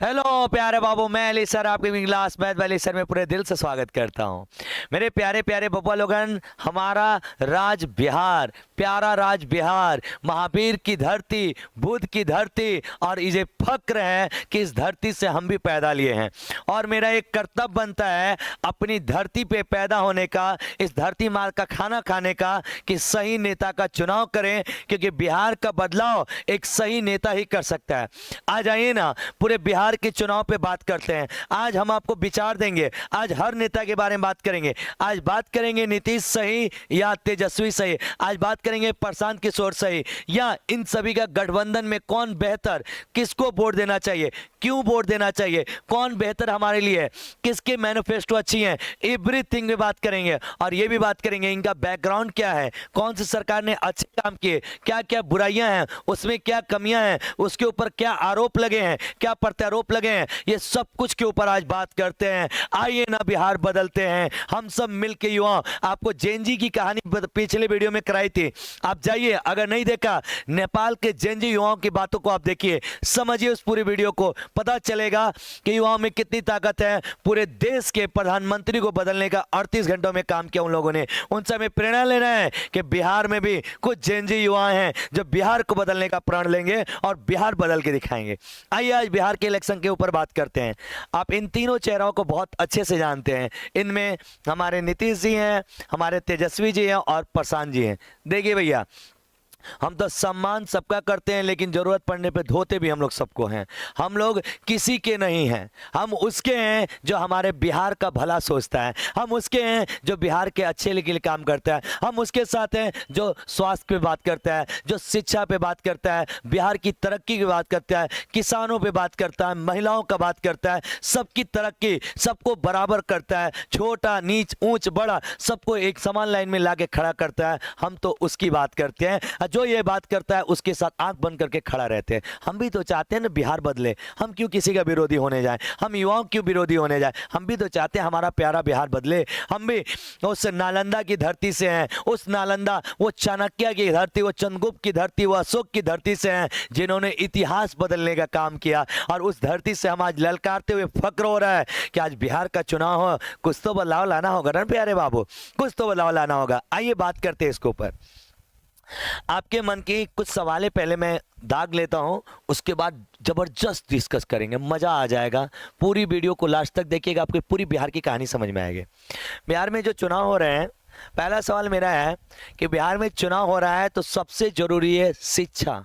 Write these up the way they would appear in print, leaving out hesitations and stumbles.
Hello प्यारे बाबू, मैं Ali sir आपके क्लास मैथ वाली सर में पूरे दिल से स्वागत करता हूं। मेरे प्यारे प्यारे बब्बा लोगन, हमारा राज बिहार, प्यारा राज बिहार, महावीर की धरती, बुद्ध की धरती, और ये फक्र है कि इस धरती से हम भी पैदा लिए हैं। और मेरा एक कर्तव्य बनता है अपनी धरती पे पैदा होने का, इस धरती माँ का खाना खाने का, कि सही नेता का चुनाव करें, क्योंकि बिहार का बदलाव एक सही नेता ही कर सकता है। आज आइए ना पूरे बिहार के चुनाव पे बात करते हैं। आज हम आपको विचार देंगे, आज हर नेता के बारे में बात करेंगे। आज बात करेंगे नीतीश सही या तेजस्वी सही, आज बात करेंगे प्रशांत किशोर सही, या इन सभी का गठबंधन में कौन बेहतर, किसको वोट देना चाहिए, क्यों वोट देना चाहिए, कौन बेहतर हमारे लिए है, किसके मैनिफेस्टो अच्छी हैं, एवरीथिंग में बात करेंगे। और ये भी बात करेंगे इनका बैकग्राउंड क्या है, कौन सी सरकार ने अच्छे काम किए, क्या क्या बुराइयां हैं, उसमें क्या कमियां हैं, उसके ऊपर क्या आरोप लगे हैं, क्या प्रत्यारोप लगे हैं, ये सब कुछ के ऊपर आज बात करते हैं। आइए ना बिहार बदलते हैं, हम सब मिलके युवा। आपको जेनजी की कहानी पिछले वीडियो में कराई थी, आप जाइए, अगर नहीं देखा, नेपाल के जेनजी युवाओं की बातों को आप देखिए, समझिए उस पूरी वीडियो को, पता चलेगा कि युवाओं में कितनी ताकत है। पूरे देश के प्रधानमंत्री को बदलने का 38 घंटों में काम किया उन लोगों ने। उनसे हमें प्रेरणा लेना है कि बिहार में भी कुछ जेनजी युवा हैं जो बिहार को बदलने का प्रण लेंगे और बिहार बदल के दिखाएंगे। आइए आज बिहार के इलेक्शन के ऊपर बात करते हैं। आप इन तीनों चेहरों को बहुत अच्छे से जानते हैं। इनमें हमारे नीतीश जी हैं, हमारे तेजस्वी जी हैं और प्रशांत जी हैं। देखिए भैया, हम तो सम्मान सबका करते हैं, लेकिन जरूरत पड़ने पे धोते भी हम लोग सबको हैं। हम लोग किसी के नहीं हैं, हम उसके हैं जो हमारे बिहार का भला सोचता है, हम उसके हैं जो बिहार के अच्छे के लिए काम करता है, हम उसके साथ हैं जो स्वास्थ्य पे बात करता है, जो शिक्षा पे बात करता है, बिहार की तरक्की की बात करता है, किसानों पे बात करता है, महिलाओं का बात करता है, सबकी तरक्की, सबको बराबर करता है, छोटा नीच ऊंच बड़ा सबको एक समान लाइन में लाके खड़ा करता है। हम तो उसकी बात करते हैं। जो ये बात करता है उसके साथ आंख बंद करके खड़ा रहते हैं। हम भी तो चाहते हैं ना बिहार बदले, हम क्यों किसी का विरोधी होने जाए, हम युवाओं क्यों विरोधी होने जाए, हम भी तो चाहते हैं हमारा प्यारा बिहार बदले। हम भी उस नालंदा की धरती से हैं, उस नालंदा, वो चाणक्य की धरती, वो चंद्रगुप्त की धरती, वो अशोक की धरती से हैं, जिन्होंने इतिहास बदलने का काम किया। और उस धरती से हम आज ललकारते हुए फक्र हो रहा है कि आज बिहार का चुनाव हो, कुछ तो बदलाव लाना होगा ना प्यारे बाबू, कुछ तो बदलाव लाना होगा। आइए बात करते हैं इसके ऊपर। आपके मन की कुछ सवालें पहले मैं दाग लेता हूं, उसके बाद जबरदस्त डिस्कस करेंगे, मजा आ जाएगा। पूरी वीडियो को लास्ट तक देखिएगा, आपको पूरी बिहार की कहानी समझ में आएगी। बिहार में जो चुनाव हो रहे हैं, पहला सवाल मेरा है कि बिहार में चुनाव हो रहा है तो सबसे जरूरी है शिक्षा।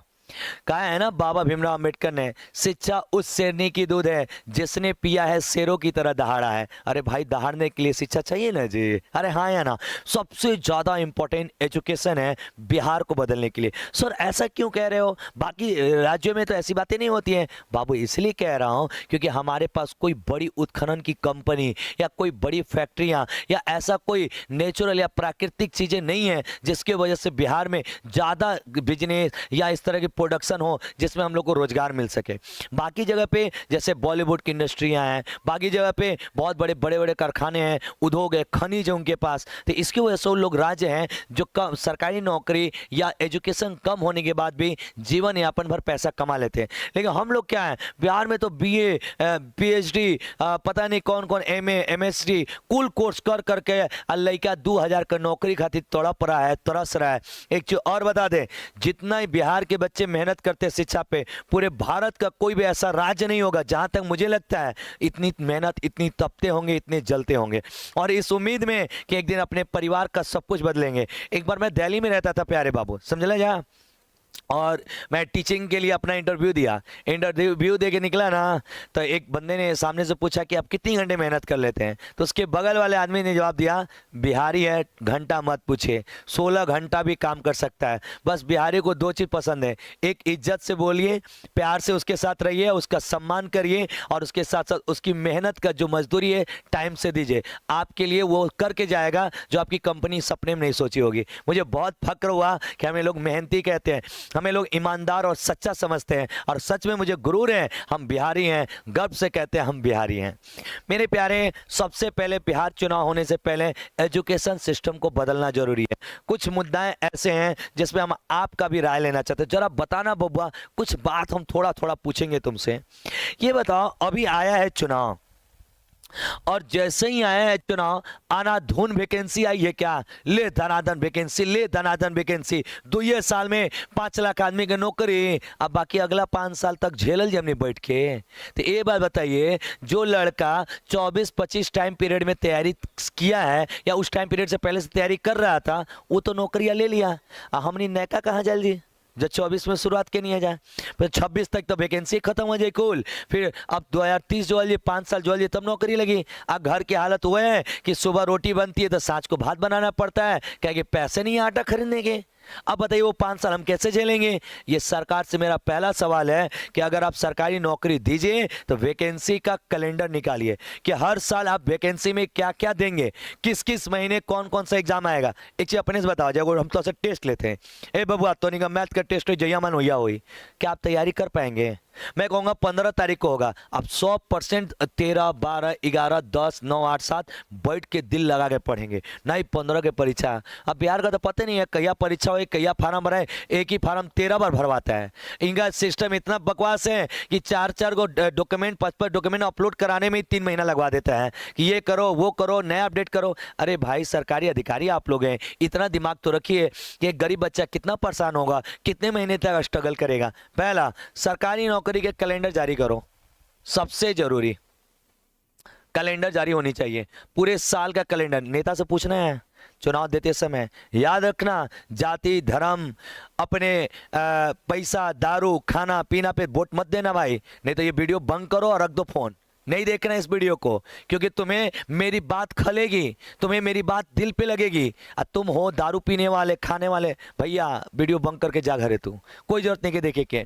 कहा है ना बाबा भीमराव अंबेडकर ने, शिक्षा उस शेरनी की दूध है जिसने पिया है शेरों की तरह दहाड़ा है। अरे भाई, दहाड़ने के लिए शिक्षा चाहिए ना जी, अरे हाँ या ना। सबसे ज्यादा इंपॉर्टेंट एजुकेशन है बिहार को बदलने के लिए। सर ऐसा क्यों कह रहे हो, बाकी राज्यों में तो ऐसी बातें नहीं होती हैं? बाबू इसलिए कह रहा हूँ क्योंकि हमारे पास कोई बड़ी उत्खनन की कंपनी या कोई बड़ी फैक्ट्रियाँ या ऐसा कोई नेचुरल या प्राकृतिक चीजें नहीं है जिसकी वजह से बिहार में ज्यादा बिजनेस या इस तरह की प्रोडक्शन हो जिसमें हम लोग को रोजगार मिल सके। बाकी जगह पे जैसे बॉलीवुड की इंडस्ट्रियां हैं, बाकी जगह पे बहुत बड़े बड़े बड़े कारखाने हैं, उद्योग है, खनिज है उनके पास। तो इसकी वजह से वो लोग राज्य हैं जो कम सरकारी नौकरी या एजुकेशन कम होने के बाद भी जीवन यापन भर पैसा कमा लेते हैं। लेकिन हम लोग क्या है, बिहार में तो बीए, पीएचडी, पता नहीं कौन कौन, एमए, एमएसडी, कुल कोर्स कर करके लड़का 2000 का नौकरी खातिर तड़प रहा है, तरस रहा है। एक चीज और बता दें, जितना ही बिहार के बच्चे मेहनत करते हैं शिक्षा पे, पूरे भारत का कोई भी ऐसा राज्य नहीं होगा जहां तक मुझे लगता है इतनी मेहनत, इतनी तपते होंगे, इतने जलते होंगे। और इस उम्मीद में कि एक दिन अपने परिवार का सब कुछ बदलेंगे। एक बार मैं दिल्ली में रहता था प्यारे बाबू, समझ जा, और मैं टीचिंग के लिए अपना इंटरव्यू दिया। इंटरव्यू दे के निकला ना, तो एक बंदे ने सामने से पूछा कि आप कितनी घंटे मेहनत कर लेते हैं, तो उसके बगल वाले आदमी ने जवाब दिया, बिहारी है घंटा मत पूछिए, 16 घंटा भी काम कर सकता है। बस बिहारी को दो चीज़ पसंद है, एक इज्जत से बोलिए, प्यार से उसके साथ रहिए, उसका सम्मान करिए, और उसके साथ साथ उसकी मेहनत का जो मजदूरी है टाइम से दीजिए। आपके लिए वो करके जाएगा जो आपकी कंपनी सपने में नहीं सोची होगी। मुझे बहुत फक्र हुआ कि हमें लोग मेहनती कहते हैं। हमें लोग ईमानदार और सच्चा समझते हैं, और सच में मुझे गुरूर है, हम बिहारी हैं, गर्व से कहते हैं हम बिहारी हैं। मेरे प्यारे, सबसे पहले बिहार चुनाव होने से पहले एजुकेशन सिस्टम को बदलना जरूरी है। कुछ मुद्दाएं ऐसे हैं जिसमें हम आपका भी राय लेना चाहते हैं। जरा बताना बबुआ, कुछ बात हम थोड़ा थोड़ा पूछेंगे तुमसे। ये बताओ, अभी आया है चुनाव, और जैसे ही आया है चुनाव, आनाधून वैकेंसी आई है क्या? ले धनाधन वैकेंसी, ले धनाधन वैकेंसी। 2 साल में 5 लाख आदमी की नौकरी। अब बाकी अगला 5 साल तक झेलल जमने बैठ के। तो ये बात बताइए, जो लड़का 24-25 टाइम पीरियड में तैयारी किया है, या उस टाइम पीरियड से पहले से तैयारी कर रहा था, वो तो नौकरियां ले लिया। हमने नैका कहाँ जाल जी, जब 24 में शुरुआत के नहीं है जाए, फिर 26 तक तो वैकेंसी खत्म हो जाए कुल। फिर अब 2030 जो है, 5 साल जो है तब नौकरी लगी। अब घर की हालत हुआ है कि सुबह रोटी बनती है तो सांझ को भात बनाना पड़ता है, क्या कि पैसे नहीं है आटा खरीदने के। अब बताइए वो 5 साल हम कैसे झेलेंगे? ये सरकार से मेरा पहला सवाल है कि अगर आप सरकारी नौकरी दीजिए तो वैकेंसी का कैलेंडर निकालिए कि हर साल आप वैकेंसी में क्या क्या देंगे, किस किस महीने कौन कौन सा एग्जाम आएगा। एक चीज अपने से बताओ, जब हम तो टेस्ट लेते हैं, ए बबुआ तो नहीं का मैथ का टेस्ट जया मन हुई हुई, क्या आप तैयारी कर पाएंगे? मैं कहूँगा 15 तारीख को होगा। अब 100% 13, 12, 11, 10, 9, 8, 7 बैठ के दिल लगा के पढ़ेंगे। नहीं 15 के परीक्षा, अब बिहार का तो पता नहीं है कहिया परीक्षा हो, कहिया फार्म भराए। एक ही फार्म 13 बार भरवाता है। इनका सिस्टम इतना बकवास है कि 4-4 को डॉक्यूमेंट, 5-5 डॉक्यूमेंट अपलोड कराने में ही 3 महीना लगवा देता है कि ये करो वो करो, नया अपडेट करो। अरे भाई सरकारी अधिकारी आप लोग हैं, इतना दिमाग तो रखिए कि एक गरीब बच्चा कितना परेशान होगा, कितने महीने तक स्ट्रगल करेगा। पहला, सरकारी नौकरी के कैलेंडर जारी करो, सबसे जरूरी कैलेंडर जारी होनी चाहिए, पूरे साल का कैलेंडर। नेता से पूछना है चुनाव देते समय, याद रखना जाति धर्म अपने पैसा दारू खाना पीना पे वोट मत देना भाई, नहीं तो ये वीडियो बंद करो और रख दो फोन, नहीं देखना इस वीडियो को, क्योंकि तुम्हें मेरी बात खलेगी, तुम्हें मेरी बात दिल पे लगेगी। और तुम हो दारू पीने वाले खाने वाले, भैया वीडियो बंद करके जा घरे, तू कोई जरूरत नहीं के देखे के।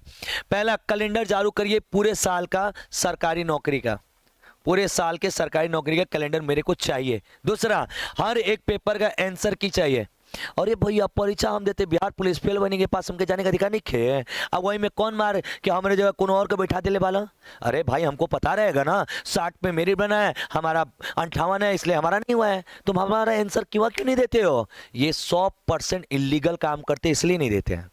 पहला कैलेंडर जारी करिए पूरे साल का सरकारी नौकरी का, पूरे साल के सरकारी नौकरी का कैलेंडर मेरे को चाहिए। दूसरा, हर एक पेपर का आंसर की चाहिए। और ये भैया परीक्षा हम देते, बिहार पुलिस फेल बने के पास हमके जाने का अधिकार नहीं खे। अब वही में कौन मार कि हमारे जगह कौन और को बैठा दिले वाला। अरे भाई हमको पता रहेगा ना, 60 पे मेरिट बना है, हमारा 58 है, इसलिए हमारा नहीं हुआ है। तुम हमारा आंसर क्यों नहीं देते हो? ये 100% इलीगल काम करते इसलिए नहीं देते हैं।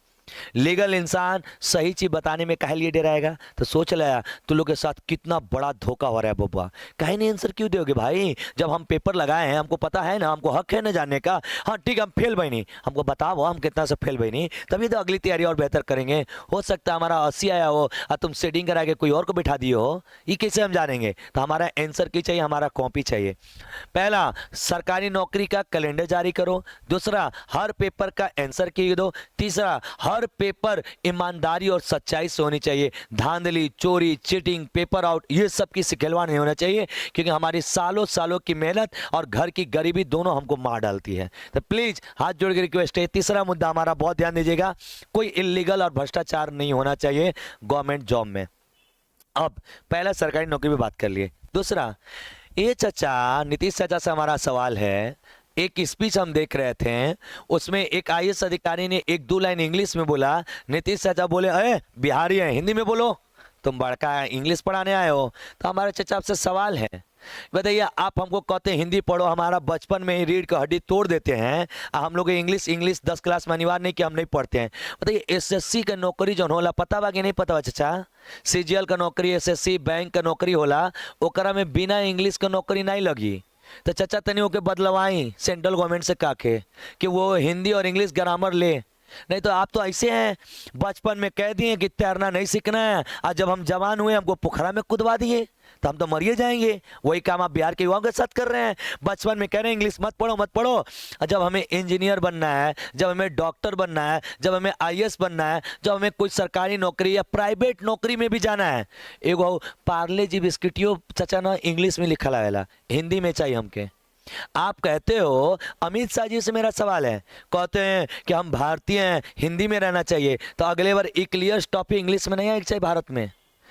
लीगल इंसान सही चीज बताने में काहे लिए डराएगा? तो सोच लिया तू लोग के साथ कितना बड़ा धोखा हो रहा है बबुआ, काहे नहीं आंसर क्यों दोगे भाई? जब हम पेपर लगाए हैं, हमको पता है ना, हमको हक है ना जानने का। हाँ ठीक, हम फेल बनी, हमको बताओ हम कितना से फेल बनी, तभी तो अगली तैयारी और बेहतर करेंगे। हो सकता है हमारा 80 आया हो और तुम सेटिंग करा के कोई और को बिठा दिए हो, ये कैसे हम जानेंगे? तो हमारा आंसर की चाहिए, हमारा कॉपी चाहिए। पहला, सरकारी नौकरी का कैलेंडर जारी करो। दूसरा, हर पेपर का आंसर की दो। तीसरा, हर पेपर ईमानदारी और सच्चाई से होनी चाहिए। धांधली चोरी चीटिंग पेपर आउट ये सब की सिखलवा नहीं होना चाहिए, क्योंकि हमारी सालों सालों की मेहनत और घर की गरीबी दोनों हमको मार डालती है। तो प्लीज हाथ जोड़ के रिक्वेस्ट है। तीसरा मुद्दा हमारा बहुत ध्यान दीजिएगा, कोई इलीगल और भ्रष्टाचार नहीं होना चाहिए गवर्नमेंट जॉब में। अब पहला सरकारी नौकरी में बात कर लिए। दूसरा, ये चाचा नीतीश चाचा से हमारा सवाल है, एक स्पीच हम देख रहे थे, उसमें एक आईएएस अधिकारी ने 1-2 लाइन इंग्लिश में बोला। नीतीश चाचा बोले, अरे बिहारी है हिंदी में बोलो, तुम बड़का इंग्लिश पढ़ाने आए हो। तो हमारे चाचा आपसे सवाल है, बताइए आप हमको कहते हैं हिंदी पढ़ो, हमारा बचपन में ही रीढ़ का हड्डी तोड़ देते हैं, हम लोग इंग्लिश 10 क्लास में अनिवार्य नहीं कि हम नहीं पढ़ते हैं। बताइए एसएससी का नौकरी जो होला पता बा कि नहीं पता बा चाचा? सीजीएल का नौकरी, एसएससी बैंक का नौकरी होला, ओकरा में बिना इंग्लिश का नौकरी नहीं लगी। तो चाचा तनी होके बदलवाई सेंट्रल गवर्नमेंट से काके कि वो हिंदी और इंग्लिश ग्रामर ले, नहीं तो आप तो ऐसे हैं बचपन में कह दिए कि तैरना नहीं सीखना है, और जब हम जवान हुए हमको पोखरा में कूदवा दिए, तो हम तो मरिए जाएंगे। वही काम आप बिहार के युवाओं के साथ कर रहे हैं। बचपन में कह रहे हैं इंग्लिश मत पढ़ो मत पढ़ो, और जब हमें इंजीनियर बनना है, जब हमें डॉक्टर बनना है, जब हमें आईएएस बनना है, जब हमें कोई सरकारी नौकरी या प्राइवेट नौकरी में भी जाना है, एगो पार्ले जी बिस्किटियो चाचा ना इंग्लिश में लिखा आवेला, हिंदी में चाहिए हमके। आप कहते हो, अमित शाह जी से मेरा सवाल है, कहते हैं कि हम भारतीय हैं हिंदी में रहना चाहिए, तो अगले बार क्लियर टॉपिक इंग्लिश में नहीं आना चाहिए भारत में?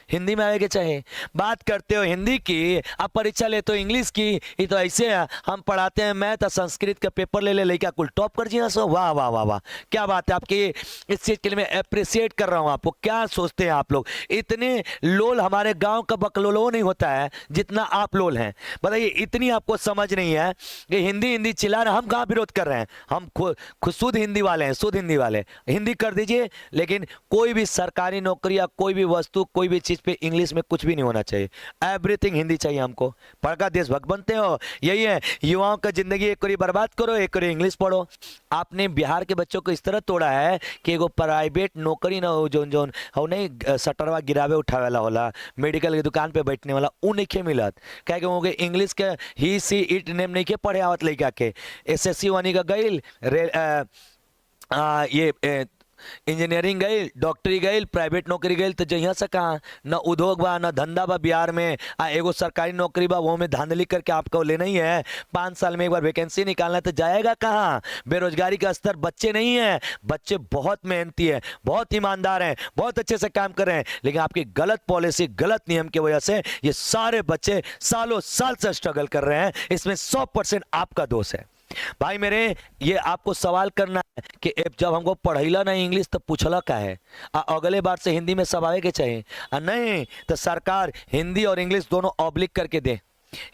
हिंदी में आवे के चाहिए। बात करते हो हिंदी की, आप परीक्षा लेते हो इंग्लिश की, ये तो ऐसे है हम पढ़ाते हैं मैथ और संस्कृत का पेपर ले लेके कुल टॉप कर जिया सो। वाह वाह वाह वाह, क्या बात है आपकी, इस चीज़ के लिए मैं अप्रिसिएट कर रहा हूँ आपको। क्या सोचते हैं आप लोग, इतने लोल हमारे गांव का बकलोलो नहीं होता है जितना आप लोल हैं। बताइए, इतनी आपको समझ नहीं है कि हिंदी हिंदी चिल्ला रहे, हम कहाँ विरोध कर रहे हैं, हम खुद शुद्ध हिंदी वाले हैं, शुद्ध हिंदी वाले, हिंदी कर दीजिए। लेकिन कोई भी सरकारी नौकरी या कोई भी वस्तु, कोई भी चीज़ पे इंग्लिश में कुछ भी नहीं होना चाहिए, एवरीथिंग हिंदी चाहिए हमको। पढ़कर देशभक्त बनते हो, यही है युवाओं का जिंदगी, एक करी बर्बाद करो, एक करी इंग्लिश पढ़ो। आपने बिहार के बच्चों को इस तरह तोड़ा है कि एगो प्राइवेट नौकरी ना हो, जोन जोन हो नहीं सटरवा गिरावे उठावे वाला होला, मेडिकल की दुकान पे बैठने वाला, उ नहीं के मिलत। क्या हो गए इंग्लिश के ही सी इट नेम नहीं के पढ़े आवत लड़का के, एसएससी वानी का गईल ये इंजीनियरिंग गई, डॉक्टरी गई, प्राइवेट नौकरी गई, तो जहाँ से कहाँ न उद्योग बा न धंधा बा बिहार में। एगो सरकारी नौकरी बा वो में धांधली करके आपको लेना ही है, 5 साल में एक बार वैकेंसी निकालना, तो जाएगा कहाँ। बेरोजगारी का स्तर बच्चे नहीं है, बच्चे बहुत मेहनती है, बहुत ईमानदार हैं, बहुत अच्छे से काम कर रहे हैं, लेकिन आपकी गलत पॉलिसी, गलत नियम की वजह से ये सारे बच्चे सालों साल से स्ट्रगल कर रहे हैं। इसमें 100% आपका दोष है। भाई मेरे, ये आपको सवाल करना है कि जब हमको पढ़ैला नहीं इंग्लिश तो पूछला का है, अगले बार से हिंदी में सब आवे के चाहिए। नहीं तो सरकार हिंदी और इंग्लिश दोनों ऑब्लिक करके दे,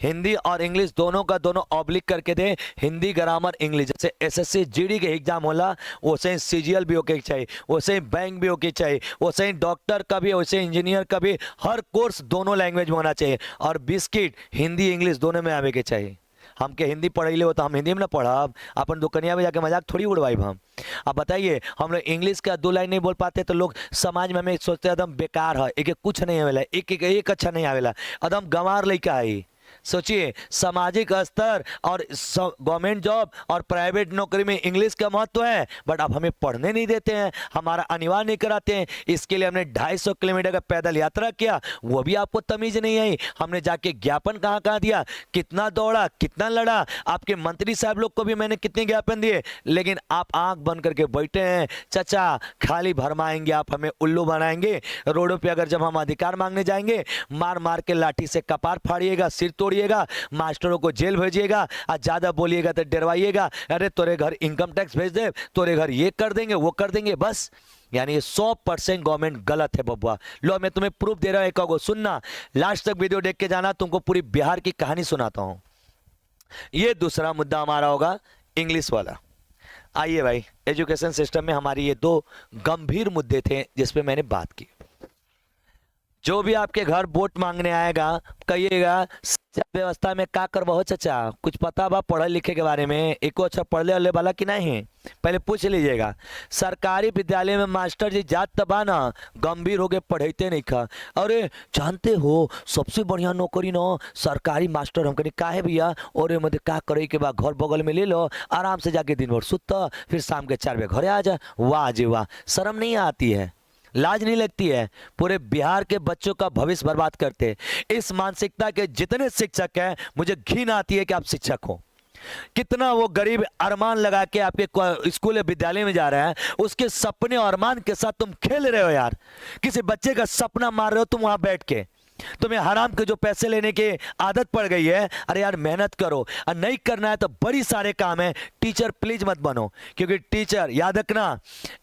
हिंदी और इंग्लिश दोनों का दोनों ऑब्लिक करके दे। हिंदी ग्रामर इंग्लिश, जैसे एसएससी जीडी के एग्जाम होला वैसे ही सीजीएल भी होके चाहिए, वैसे ही बैंक भी होके चाहिए, वैसे ही डॉक्टर का भी, वैसे इंजीनियर का भी, हर कोर्स दोनों लैंग्वेज में होना चाहिए। और बिस्किट हिंदी इंग्लिश दोनों में आवे के चाहिए। हम के हिंदी पढ़े ले हो तो हम हिंदी में ना पढ़ब, अपन दुकनिया में जाके मजाक थोड़ी उड़वाई हम। अब बताइए, हम लोग इंग्लिश का 2 लाइन नहीं बोल पाते तो लोग समाज में हमें सोचते हैं एकदम बेकार है, एक कुछ नहीं आवेला, एक अच्छा नहीं आवेला, एकदम गंवार लड़का है। सोचिए, सामाजिक स्तर और गवर्नमेंट जॉब और प्राइवेट नौकरी में इंग्लिश का महत्व है, बट अब हमें पढ़ने नहीं देते हैं, हमारा अनिवार्य नहीं कराते हैं। इसके लिए हमने 250 किलोमीटर का पैदल यात्रा किया, वो भी आपको तमीज नहीं आई। हमने जाके ज्ञापन कहाँ कहाँ दिया, कितना दौड़ा, कितना लड़ा, आपके मंत्री साहब लोग को भी मैंने कितने ज्ञापन दिए, लेकिन आप आंख बंद करके बैठे हैं। चाचा खाली भरमाएंगे, आप हमें उल्लू बनाएंगे। रोडों पे अगर जब हम अधिकार मांगने जाएंगे, मार मार के लाठी से कपार फाड़िएगा, सिर तोड़िएगा, मास्टरों को जेल भेजिएगा, और ज्यादा बोलिएगा तो डरवाइएगा, अरे तोरे घर इनकम टैक्स भेज दे, तोरे घर ये कर देंगे, वो कर देंगे। बस यानी ये 100% गवर्नमेंट गलत है बबुआ। लो मैं तुम्हें प्रूफ दे रहा हूं, एक सुनना, लास्ट तक वीडियो देख के जाना, तुमको पूरी बिहार की कहानी सुनाता हूं। ये दूसरा मुद्दा हमारा होगा इंग्लिश वाला। आइए भाई, एजुकेशन सिस्टम में हमारी ये 2 गंभीर मुद्दे थे जिस पे मैंने बात की। जो भी आपके घर वोट मांगने आएगा, कहिएगा शिक्षा व्यवस्था में क्या करवा हो चाचा, कुछ पता बा पढ़े लिखे के बारे में, एको अच्छा पढ़ले वाले वाला कि नहीं, पहले पूछ लीजिएगा। सरकारी विद्यालय में मास्टर जी जात तबा ना गंभीर हो गए, पढ़ाते नहीं खा। अरे जानते हो सबसे बढ़िया नौकरी ना सरकारी मास्टर, हम कहीं का है भैया, और मतलब क्या करे के बाद घर बगल में ले लो, आराम से जाके दिन भर सुता, फिर शाम के 4 बजे घरे आ जा। वाह जी वाह, शर्म नहीं आती है, लाज नहीं लगती है। पूरे बिहार के बच्चों का भविष्य बर्बाद करते इस मानसिकता के जितने शिक्षक हैं, मुझे घिन आती है कि आप शिक्षक हो। कितना वो गरीब अरमान लगा के आपके स्कूल या विद्यालय में जा रहा है, उसके सपने और अरमान के साथ तुम खेल रहे हो यार। किसी बच्चे का सपना मार रहे हो तुम वहां बैठ के, तुम्हें हराम के जो पैसे लेने की आदत पड़ गई है। अरे यार मेहनत करो, और नहीं करना है तो बड़ी सारे काम है। टीचर प्लीज मत बनो, क्योंकि टीचर याद रखना,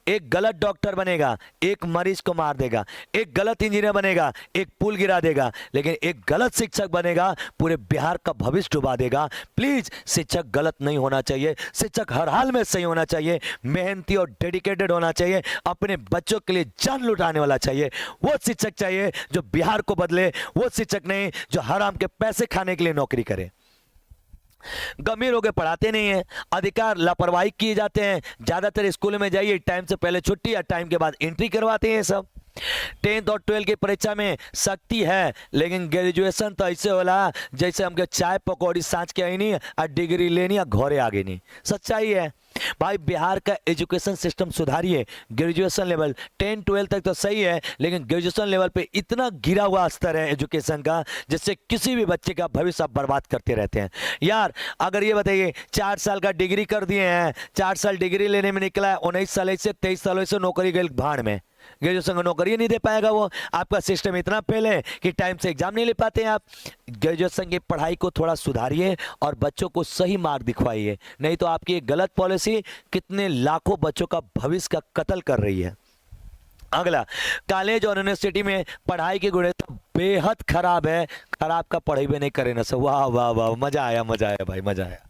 एक गलत डॉक्टर बनेगा एक मरीज को मार देगा, एक गलत इंजीनियर बनेगा एक पुल गिरा देगा, लेकिन एक गलत शिक्षक बनेगा पूरे बिहार का भविष्य डुबा देगा। प्लीज शिक्षक गलत नहीं होना चाहिए, शिक्षक हर हाल में सही होना चाहिए, मेहनती और डेडिकेटेड होना चाहिए, अपने बच्चों के लिए जान लुटाने वाला चाहिए। वो शिक्षक चाहिए जो बिहार को बदले, वो शिक्षक नहीं जो हराम के पैसे खाने के लिए नौकरी करे। गंभीर होकर पढ़ाते नहीं है, अधिकार लापरवाही किए जाते हैं। ज्यादातर स्कूल में जाइए, टाइम से पहले छुट्टी या टाइम के बाद एंट्री करवाते हैं सब। 10th और 12th की परीक्षा में सख्ती है, लेकिन ग्रेजुएशन तो ऐसे होला जैसे हमके चाय पकौड़ी साँच के आई नहीं और डिग्री लेनी और घरे आगे नहीं। सच्चाई है भाई, बिहार का एजुकेशन सिस्टम सुधारिए। ग्रेजुएशन लेवल 10 12 तक तो सही है, लेकिन ग्रेजुएशन लेवल पे इतना गिरा हुआ स्तर है एजुकेशन का, जिससे किसी भी बच्चे का भविष्य आप बर्बाद करते रहते हैं यार। अगर ये बताइए 4 साल का डिग्री कर दिए हैं, 4 साल डिग्री लेने में निकला है, 19 साल से 23 सालों से नौकरी गई भाड़ में, ग्रेजुएशन को नौकरी नहीं दे पाएगा वो। आपका सिस्टम इतना फेल है कि टाइम से एग्जाम नहीं ले पाते हैं आप। ग्रेजुएशन की पढ़ाई को थोड़ा सुधारिए और बच्चों को सही मार्ग दिखवाइए, नहीं तो आपकी एक गलत पॉलिसी कितने लाखों बच्चों का भविष्य का कत्ल कर रही है। अगला, कॉलेज और यूनिवर्सिटी में पढ़ाई की गुणवत्ता बेहद खराब है। खराब का पढ़ाई भी नहीं करे ना सब। वाह वाह वाह, मजा आया भाई, मजा आया।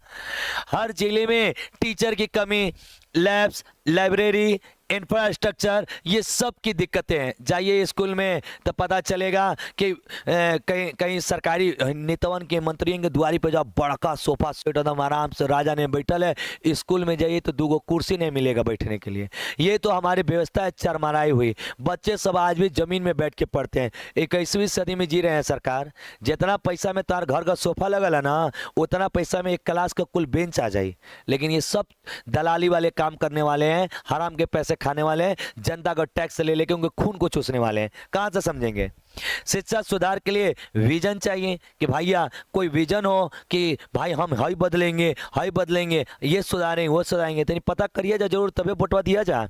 हर जिले में टीचर की कमी, लैब्स, लाइब्रेरी, इंफ्रास्ट्रक्चर, ये सब की दिक्कतें हैं। जाइए स्कूल में तो पता चलेगा कि कहीं कहीं सरकारी नेतावन के मंत्रियों के द्वारी पर जाओ, बड़का सोफा सेट एकदम आराम से राजा ने बैठल है। स्कूल में जाइए तो 2 कुर्सी नहीं मिलेगा बैठने के लिए। ये तो हमारी व्यवस्था है चरमराई हुई। बच्चे सब आज भी जमीन में बैठ के पढ़ते हैं। 21वीं सदी में जी रहे हैं सरकार। जितना पैसा में तार घर का सोफा लगल है ना, उतना पैसा में एक क्लास का कुल बेंच आ जाए। लेकिन ये सब दलाली वाले काम करने वाले हैं, हराम के पैसे खाने वाले हैं, जनता का टैक्स ले लेके उनके खून को चूसने वाले हैं। कहां से समझेंगे? शिक्षा सुधार के लिए विजन चाहिए कि भैया कोई विजन हो कि भाई हम हाई बदलेंगे, ये सुधारेंगे वो सुधारेंगे। तो पता करिए जा जरूर, तभी बटवा दिया जा।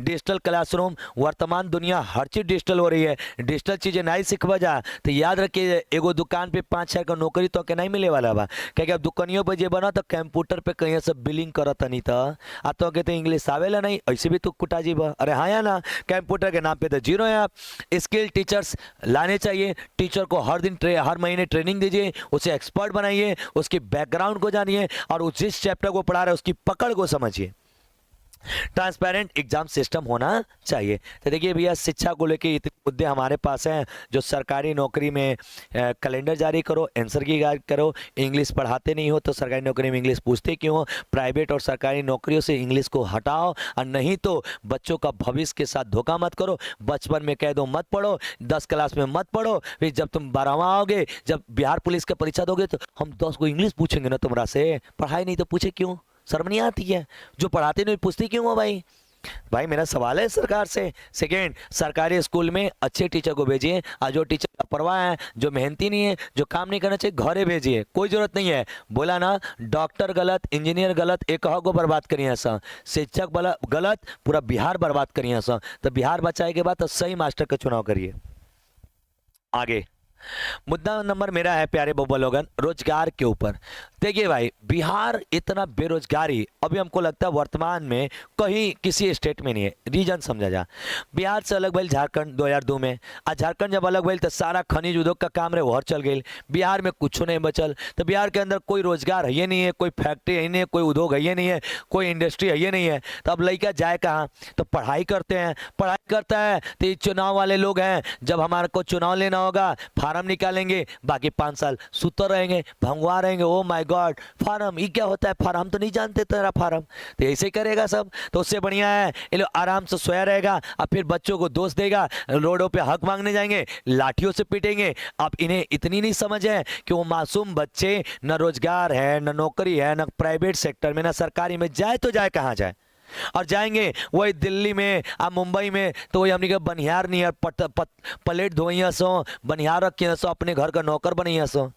डिजिटल क्लासरूम, वर्तमान दुनिया हर चीज डिजिटल हो रही है। डिजिटल चीजें नहीं सीखवा जा तो याद रखिए एगो दुकान पे 5-6 का नौकरी तो के नहीं मिले वाला बा। क्या दुकानियों पे जे बना तो कंप्यूटर पे कहीं सब बिलिंग करत नहीं था आ तो के तो इंग्लिश आवेला नहीं, ऐसे भी तो कुटा जी बा। अरे हाँ या ना, कंप्यूटर के नाम पे तो जीरो है आप। स्किल टीचर्स लाने चाहिए। टीचर को हर महीने ट्रेनिंग दीजिए, उसे एक्सपर्ट बनाइए, उसके बैकग्राउंड को जानिए और उस जिस चैप्टर को पढ़ा रहे हैं उसकी पकड़ को समझिए। ट्रांसपेरेंट एग्जाम सिस्टम होना चाहिए। तो देखिए भैया, शिक्षा को लेके इतने मुद्दे हमारे पास हैं। जो सरकारी नौकरी में कैलेंडर जारी करो, आंसर की गाइड करो। इंग्लिश पढ़ाते नहीं हो तो सरकारी नौकरी में इंग्लिश पूछते क्यों हो? प्राइवेट और सरकारी नौकरियों से इंग्लिश को हटाओ, और नहीं तो बच्चों का भविष्य के साथ धोखा मत करो। बचपन में कह दो मत पढ़ो, 10 क्लास में मत पढ़ो, फिर जब तुम 12वां आओगे, जब बिहार पुलिस का परीक्षा दोगे तो हम 10 को इंग्लिश पूछेंगे ना तुम्हारा से। पढ़ाई नहीं तो पूछे क्यों? शर्म नहीं आती है? जो पढ़ाते नहीं पूछती क्यों हो भाई? भाई मेरा सवाल है सरकार से। सेकेंड, सरकारी स्कूल में अच्छे टीचर को भेजिए, और जो टीचर लापरवाह है, जो मेहनती नहीं है, जो काम नहीं करना चाहिए, घरे भेजिए। कोई जरूरत नहीं है। बोला ना, डॉक्टर गलत, इंजीनियर गलत, एक को बर्बाद करिए सा, शिक्षक गलत, पूरा बिहार बर्बाद करिए सा। तो बिहार बचाए के बाद तो सही मास्टर का चुनाव करिए। आगे मुद्दा नंबर मेरा है प्यारे बब्बा लोगन, रोजगार के ऊपर। देखिए भाई, बिहार इतना बेरोजगारी अभी हमको लगता है वर्तमान में कहीं किसी स्टेट में नहीं है। रीजन समझा जा। बिहार से अलग भइल झारखंड 2002 में, आ झारखंड जब अलग भइल तो सारा खनिज उद्योग का काम रहे वहर चल गई। बिहार में कुछ नहीं बचल। तो बिहार के अंदर कोई रोजगार है नहीं है, कोई फैक्ट्री है नहीं है, कोई उद्योग है नहीं है, कोई इंडस्ट्री है नहीं है। तो अब लड़का जाए कहाँ? तो पढ़ाई करते हैं। पढ़ाई करता है तो ये चुनाव वाले लोग हैं, जब हमारे को चुनाव लेना होगा फार्म निकालेंगे, बाकी 5 साल सुतर रहेंगे, भंगवा रहेंगे। ओ माय गॉड, फार्म ये क्या होता है? फार्म तो नहीं जानते तेरा फार्म। तो ऐसे ही करेगा सब। तो उससे बढ़िया है ये लोग आराम से सोया रहेगा, और फिर बच्चों को दोष देगा, रोडों पे हक मांगने जाएंगे, लाठियों से पीटेंगे। अब इन्हें इतनी नहीं समझ है कि वो मासूम बच्चे, न रोजगार है, न नौकरी है, न प्राइवेट सेक्टर में, न सरकारी में, जाए तो जाए कहाँ जाए? और जाएंगे वही दिल्ली में आ मुंबई में तो वही हमने बनिहार नहीं है, प्लेट धोइया सो, बनिहार रखिए सो, अपने घर का नौकर बनैया सो।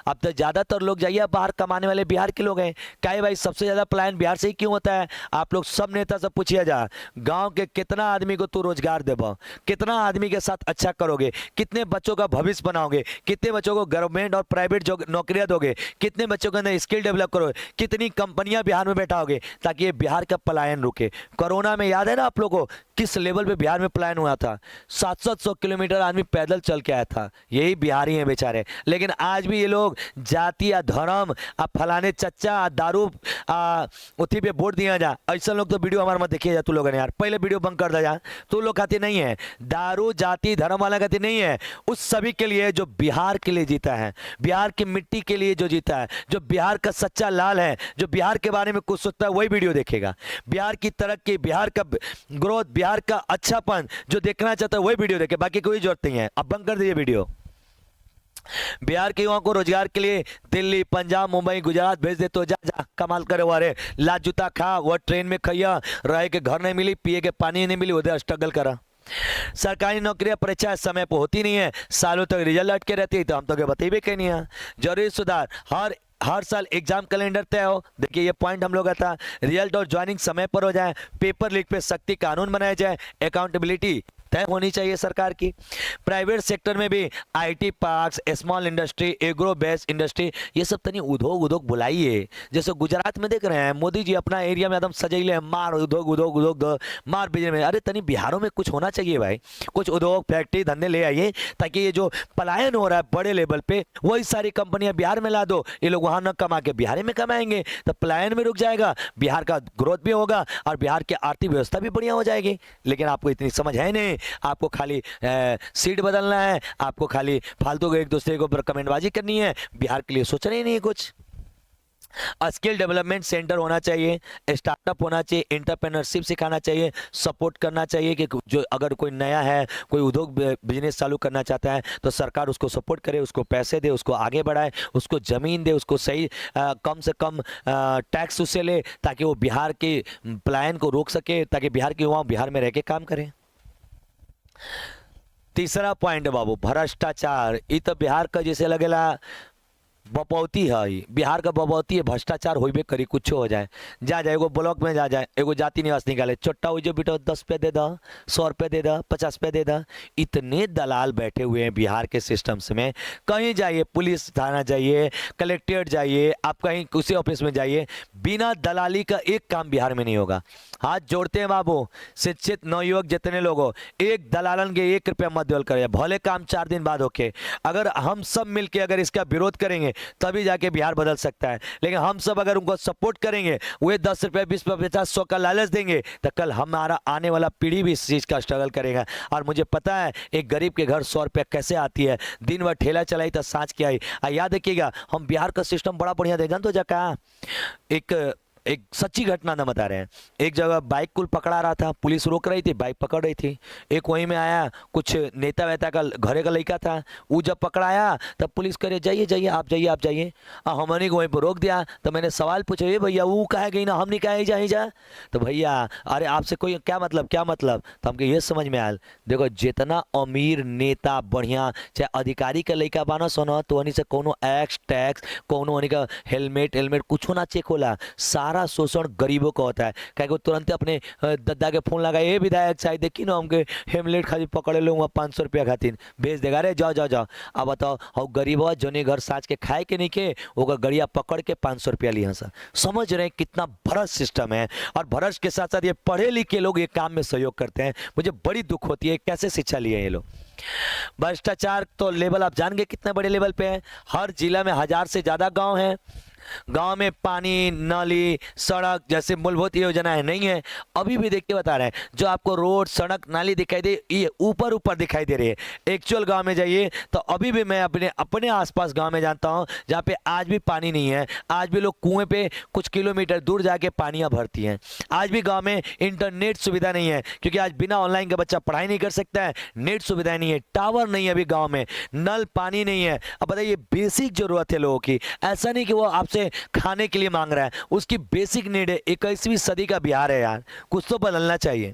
अब तो ज़्यादातर लोग जाइए बाहर कमाने वाले बिहार के लोग हैं। क्या है भाई, सबसे ज़्यादा पलायन बिहार से ही क्यों होता है? आप लोग सब नेता से पूछिए जा, गांव के कितना आदमी को तू रोजगार देबो, कितना आदमी के साथ अच्छा करोगे, कितने बच्चों का भविष्य बनाओगे, कितने बच्चों को गवर्नमेंट और प्राइवेट नौकरियां दोगे, कितने बच्चों के अंदर स्किल डेवलप करोगे, कितनी कंपनियां बिहार में बैठाओगे, ताकि ये बिहार का पलायन रुके। कोरोना में याद है ना आप लोगों को किस लेवल पे बिहार में पलायन हुआ था? 700 किलोमीटर आदमी पैदल चल के आया था। यही बिहारी हैं बेचारे। लेकिन आज भी ये लोग जाति या धर्म आ फलाने चच्चा आ दारू उठी पे वोट दिया जा, ऐसा लोग तो वीडियो हमारे मत देखिए जा तू लोगों ने यार। पहले वीडियो बंद कर दे जा। तू लोग खाते नहीं है, दारू जाति धर्म वाला खाते नहीं है। उस सभी के लिए जो बिहार के लिए जीता है, बिहार की मिट्टी के लिए जो जीता है, जो बिहार का सच्चा लाल है, जो बिहार के बारे में कुछ सोचता है, वही वीडियो देखेगा। बिहार की तरक्की, बिहार का ग्रोथ, बिहार का अच्छापन जो देखना चाहता है वही वीडियो देखे, बाकी कोई जरूरत नहीं है। अब बंद कर दीजिए वीडियो। बिहार के युवाओं को रोजगार के लिए दिल्ली, पंजाब, मुंबई, गुजरात भेज दे तो जा जा कमाल करे वारे। लात जूता खा, वह ट्रेन में खैया, रहे के घर नहीं मिली, पिए के पानी नहीं मिली, उधर स्ट्रगल करा। सरकारी नौकरियां परीक्षा समय पर होती नहीं है, सालों तक रिजल्ट अटके रहती है। तो हम तो बताइए कहीं नहीं है। जरूरी सुधार, हर साल एग्जाम कैलेंडर तय हो। देखिए ये पॉइंट हम लोग था। रिजल्ट और ज्वाइनिंग समय पर हो जाए, पेपर लीक पे सख्ती कानून बनाया जाए, अकाउंटेबिलिटी तय होनी चाहिए सरकार की। प्राइवेट सेक्टर में भी IT parks, small industry, agro based industry, ये सब तनी उद्योग उद्योग बुलाइए। जैसे गुजरात में देख रहे हैं मोदी जी अपना एरिया में एकदम सजैले मार उद्योग उद्योग उद्योग मार बिजनेस में। अरे तनी बिहारों में कुछ होना चाहिए भाई, कुछ उद्योग फैक्ट्री धंधे ले आइए, ताकि ये जो पलायन हो रहा है बड़े लेवल पे, वही सारी कंपनियां बिहार में ला दो। ये लोग वहां न कमा के बिहार में कमाएंगे तो पलायन में रुक जाएगा, बिहार का ग्रोथ भी होगा और बिहार की आर्थिक व्यवस्था भी बढ़िया हो जाएगी। लेकिन आपको इतनी समझ है नहीं, आपको खाली सीट बदलना है, आपको खाली फालतू एक दूसरे को कमेंटबाजी करनी है, बिहार के लिए सोच रहे नहीं कुछ। स्किल डेवलपमेंट सेंटर होना चाहिए, स्टार्टअप होना चाहिए, एंटरप्रेन्योरशिप सिखाना चाहिए, सपोर्ट करना चाहिए कि जो अगर कोई नया है, कोई उद्योग बिजनेस चालू करना चाहता है तो सरकार उसको सपोर्ट करे, उसको पैसे दे, उसको आगे बढ़ाए, उसको ज़मीन दे, उसको सही कम से कम टैक्स उससे ले, ताकि वो बिहार के पलायन को रोक सके, ताकि बिहार के युवा बिहार में रह के काम करें। तीसरा पॉइंट बाबू, भ्रष्टाचार। ये तो बिहार का जैसे लगेला बपौती है, बिहार का बपौती है, भ्रष्टाचार होइबे करी, कुछ हो जाए, जा जाए एगो ब्लॉक में जा जाए, एगो जाति निवास निकाले, छोटा हो जो बेटा 10 रुपये दे दा, 100 रुपये दे दा, 50 रुपये दे दा। इतने दलाल बैठे हुए हैं बिहार के सिस्टम्स में। कहीं जाइए, पुलिस थाना जाइए, कलेक्ट्रेट जाइए, आप कहीं किसी ऑफिस में जाइए, बिना दलाली का एक काम बिहार में नहीं होगा। हाथ जोड़ते हैं बाबू, शिक्षित नवयुवक जितने लोग हो, एक दलालन के 1 रुपया मत देवल करें, भले काम 4 दिन बाद होके। अगर हम सब मिलके अगर इसका विरोध करेंगे तभी जाके बिहार बदल सकता है। लेकिन हम सब अगर उनको सपोर्ट करेंगे, वे 10 रुपये, 20 रुपये, 50, 100 का लालच देंगे, तो कल हमारा आने वाला पीढ़ी भी इस चीज़ का स्ट्रगल करेगा। और मुझे पता है एक गरीब के घर 100 रुपये कैसे आती है, दिन भर ठेला चलाई तो सांच के आई। याद रखिएगा, हम बिहार का सिस्टम बड़ा बढ़िया दे, जान तो जगह एक सच्ची घटना ना बता रहे हैं। एक जगह बाइक को पकड़ा रहा था, पुलिस रोक रही थी, बाइक पकड़ रही थी। एक वहीं में आया, कुछ नेता वेता का घरे का लड़का था, वो जब पकड़ाया तब पुलिस करे जाइए जाइए आप जाइए आप जाइए। हमने को वहीं पर रोक दिया। तो मैंने सवाल पूछा, ये भैया वो कहे गई ना, हम नहीं कहे जा ही जा। तो भैया अरे आपसे कोई क्या मतलब क्या मतलब। तो हमको ये समझ में आयल, देखो जितना अमीर नेता बढ़िया चाहे अधिकारी का लड़का बाना सोना, तो वहीं से कोनो एक्स टैक्स, कोनो वहीं का हेलमेट कुछ ना चेक होला। सारा शोषण गरीबों का होता है। क्या तुरंत अपने दद्दा के फोन लगाए, ये विधायक साहब देखी ना हमके हेमलेट खाली पकड़े लो, वहाँ 500 रुपया खातिर भेज देगा, अरे जाओ जाओ जाओ। अब बताओ हम गरीब जोने घर साँच के खाए के नहीं के, वो गड़िया पकड़ के 500 रुपया लिया सर। समझ रहे हैं कितना भ्रष्ट सिस्टम है। और भ्रष्ट के साथ साथ ये पढ़े लिखे लोग ये काम में सहयोग करते हैं। मुझे बड़ी दुख होती है कैसे शिक्षा लिए ये लोग। भ्रष्टाचार तो लेवल आप जान गए कितने बड़े लेवल पे है। हर जिला में 1000 से ज्यादा गांव हैं। गांव में पानी, नाली, सड़क जैसे मूलभूत योजनाएं नहीं है। अभी भी देख के बता रहे हैं, जो आपको रोड, सड़क, नाली दिखाई दे, ये ऊपर ऊपर दिखाई दे रही है। एक्चुअल गांव में जाइए तो अभी भी मैं अपने आसपास गांव में जानता हूं जहां पे आज भी पानी नहीं है। आज भी लोग कुएं पे कुछ किलोमीटर दूर जाके पानियां भरती हैं। आज भी गाँव में इंटरनेट सुविधा नहीं है, क्योंकि आज बिना ऑनलाइन का बच्चा पढ़ाई नहीं कर सकता है। नेट सुविधा नहीं है, टावर नहीं है अभी गाँव में, नल पानी नहीं है। अब बताइए बेसिक जरूरत है लोगों की। ऐसा नहीं कि वो आपसे खाने के लिए मांग रहा है, उसकी बेसिक नीड है। 21वीं सदी का बिहार है यार, कुछ तो बदलना चाहिए।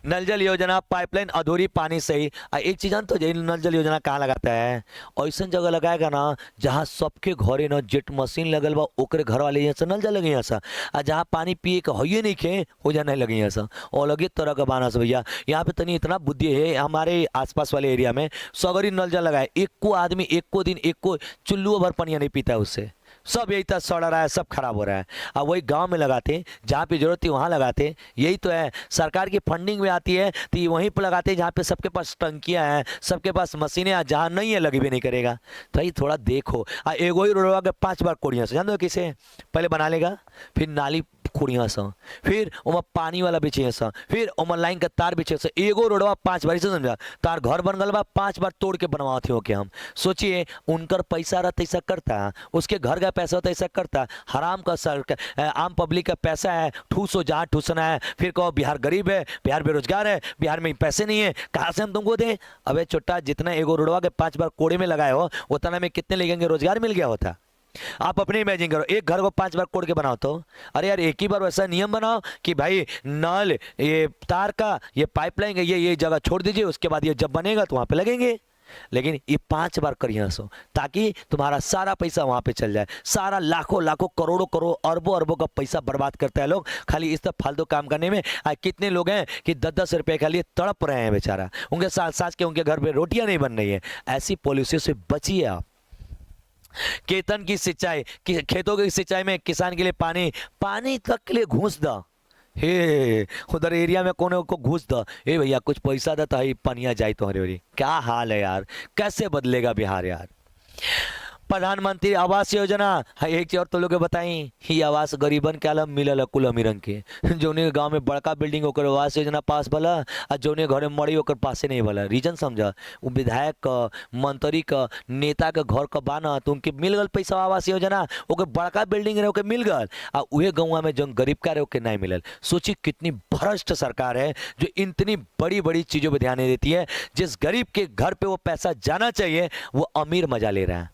नल जल योजना, पाइपलाइन अधूरी, पानी सही। एक चीज तो नल जल योजना कहाँ लगाता है, ऐसा जगह लगाएगा ना जहाँ सबके घरे ना जेट मशीन लगल बा, ओकरे घर वाले यहाँ से नल जल लगे यहाँ से। आ जहाँ पानी पिए के होइए नहीं खे, हो जा नहीं लगे यहाँ से, और लगे तरह का बाना से। भैया यहाँ पे तनी इतना बुद्धि है हमारे आसपास वाले एरिया में, सगरी नल जल लगाए, एक को आदमी एक को दिन एक को चुल्लू भर पानी नहीं पीता है उससे। सब यही तो सड़ रहा है, सब खराब हो रहा है। अब वही गांव में लगाते, जहाँ पे जरूरत थी वहाँ लगाते। यही तो है, सरकार की फंडिंग में आती है तो ये वहीं पर लगाते जहाँ पे सबके पास टंकियाँ हैं, सबके पास मशीनें हैं। जहाँ नहीं है लगी भी नहीं करेगा। तो ये थोड़ा देखो। एगो ही रोडवा के 5 बार कोड़ियाँ से, जान दो किसे पहले बना लेगा, फिर नाली खोड़िया सा, फिर ओमा पानी वाला बिछे सा, फिर ओमा लाइन का तार बिछे सा। एगो रोडवा 5 बार से समझा, तार घर बन गल बा 5 बार तोड़ के बनवाते हो के हम। सोचिए उनकर पैसा रहता ऐसा करता, उसके घर का पैसा होता ऐसा करता। हराम का सर आम पब्लिक का पैसा है, ठूसो जहाँ ठूसना है। फिर कहो बिहार गरीब है, बिहार बेरोजगार है, बिहार में पैसे नहीं है, कहाँ से हम तुमको दें। अबे छोटा, जितना एगो रोडवा के 5 बार कोड़े में लगाए हो, उतना में कितने लगेंगे रोजगार मिल गया होता। आप अपने इमेजिन करो, एक घर को 5 बार कोड़ के बनाओ तो। अरे यार एक ही बार वैसा नियम बनाओ कि भाई नल, ये तार का, ये पाइपलाइन का ये जगह छोड़ दीजिए, उसके बाद ये जब बनेगा तो वहां पे लगेंगे। लेकिन ये 5 बार करिए सो, ताकि तुम्हारा सारा पैसा वहां पे चल जाए। सारा लाखों लाखों करोड़ों करोड़ अरबों अरबों का पैसा बर्बाद करते हैं लोग खाली इस तरह फालतू काम करने में। कितने लोग हैं कि 10-10 रुपए के लिए तड़प रहे हैं बेचारा, उनके साथ साथ के उनके घर पे रोटियां नहीं बन रही है। ऐसी पॉलिसी से बचिए आप। खेतन की सिंचाई, खेतों की सिंचाई में किसान के लिए पानी तक के लिए घूस दा, हे उधर एरिया में कोने को घूस दा, ए भैया कुछ पैसा दा तो पनिया जाए तुम्हारी। क्या हाल है यार, कैसे बदलेगा बिहार यार। प्रधानमंत्री आवास योजना, एक चीज और तो लोग बताई, ही आवास गरीबन के आलम मिलल कुल अमीरन के। जोने गांव में बड़का बिल्डिंग होकर आवास योजना पास भला और जोने घर में मड़ी होकर पासे नहीं भला। रीजन समझा, वो विधायक का, मंत्री का, नेता का घर का बाना तो उनके मिल गल पैसा आवास योजना, ओके बड़का बिल्डिंग रहे ओके मिल गल, और उहे गाँव में जो गरीब का रहे ओके नहीं मिलल। सोची कितनी भ्रष्ट सरकार है जो इतनी बड़ी बड़ी चीजों पर ध्यान नहीं देती है। जिस गरीब के घर पे वो पैसा जाना चाहिए वो अमीर मजा ले रहा है।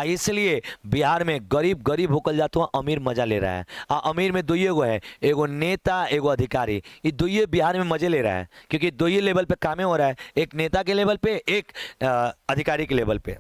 इसलिए बिहार में गरीब गरीब होकर जाता हुआ अमीर मजा ले रहा है। अमीर में दुइये गो है, एगो नेता एगो अधिकारी। ये दुइये बिहार में मजे ले रहा है क्योंकि दुइये लेवल पे कामें हो रहा है, एक नेता के लेवल पे, एक अधिकारी के लेवल पे।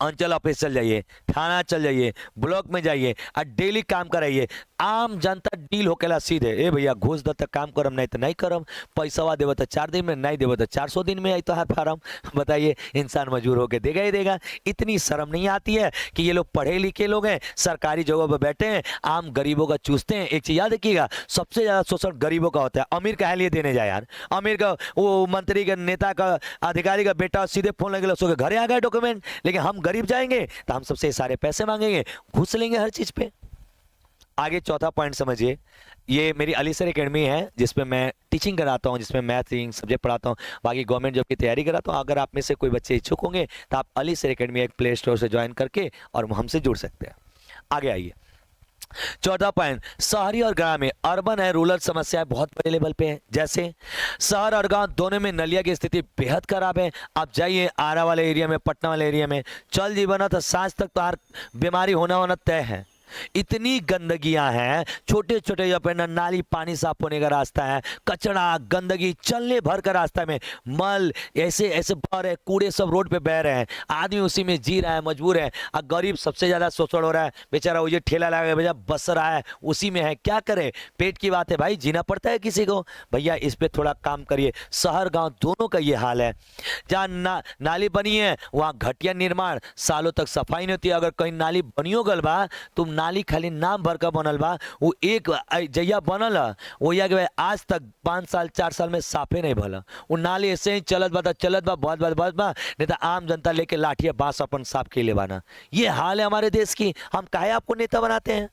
अंचल ऑफिस चल जाइए, थाना चल जाइए, ब्लॉक में जाइए और डेली काम कराइए। आम जनता डील होकेला सीधे, ए भैया घूस द तक काम करम, नहीं तो नहीं करम, पैसा देव तो 4 दिन में, नहीं देव तो 400 दिन में आई तो हाथ फारम। बताइए, इंसान मजबूर होकर देगा ही देगा। इतनी शर्म नहीं आती है कि ये लोग पढ़े लिखे लोग हैं, सरकारी जगहों पर बैठे हैं, आम गरीबों का चूसते हैं। एक चीज याद रखिएगा, सबसे ज्यादा शोषण गरीबों का होता है। अमीर का लिए देने जाए यार, अमीर का वो मंत्री का, नेता का, अधिकारी का बेटा सीधे फोन लगे उसके घरे आ गए डॉक्यूमेंट, लेकिन हम गरीब जाएंगे तो हम सबसे सारे पैसे मांगेंगे, घुस लेंगे हर चीज पे। आगे चौथा पॉइंट समझिए, ये मेरी अली सर एकेडमी है जिसमें मैं टीचिंग कराता हूँ, जिसमें मैथ सब्जेक्ट पढ़ाता हूँ, बाकी गवर्नमेंट जॉब की तैयारी कराता हूँ। अगर आप में से कोई बच्चे इच्छुक होंगे तो आप अली सर एकेडमी एक प्ले स्टोर से ज्वाइन करके और हमसे जुड़ सकते हैं। आगे आइए, चौथा पॉइंट, शहरी और ग्रामीण, अर्बन है रूरल समस्याएं बहुत बड़े लेवल पे है। जैसे शहर और गांव दोनों में नलिया की स्थिति बेहद खराब है। आप जाइए आरा वाले एरिया में, पटना वाले एरिया में, चल जीवन है तो सांस तक तो हर बीमारी होना तय है। इतनी गंदगियां हैं, छोटे छोटे जब नाली, पानी साफ होने का रास्ता है, कचरा गंदगी चलने भर का रास्ता में, मल ऐसे ऐसे बह रहे, कूड़े सब रोड पे बह रहे हैं, आदमी उसी में जी रहा है, मजबूर है। और गरीब सबसे ज्यादा शोषण हो रहा है बेचारा, वो ये ठेला लगा भैया बस रहा है उसी में है, क्या करे, पेट की बात है भाई, जीना पड़ता है किसी को। भैया इस पे थोड़ा काम करिए। शहर गांव दोनों का ये हाल है। जहाँ नाली बनी है वहाँ घटिया निर्माण, सालों तक सफाई नहीं होती। अगर कहीं नाली बनियो गल बा तो नाली खाली नाम भर का बनल बा, वो एक जैया बनल वो या के आज तक 5 साल 4 साल में साफे नहीं भला। वो नाली ऐसे ही चलत बा बहुत बा, नहीं तो आम जनता लेके लाठिया बांस अपन साफ के ले बाना। ये हाल है हमारे देश की। हम काहे आपको नेता बनाते हैं?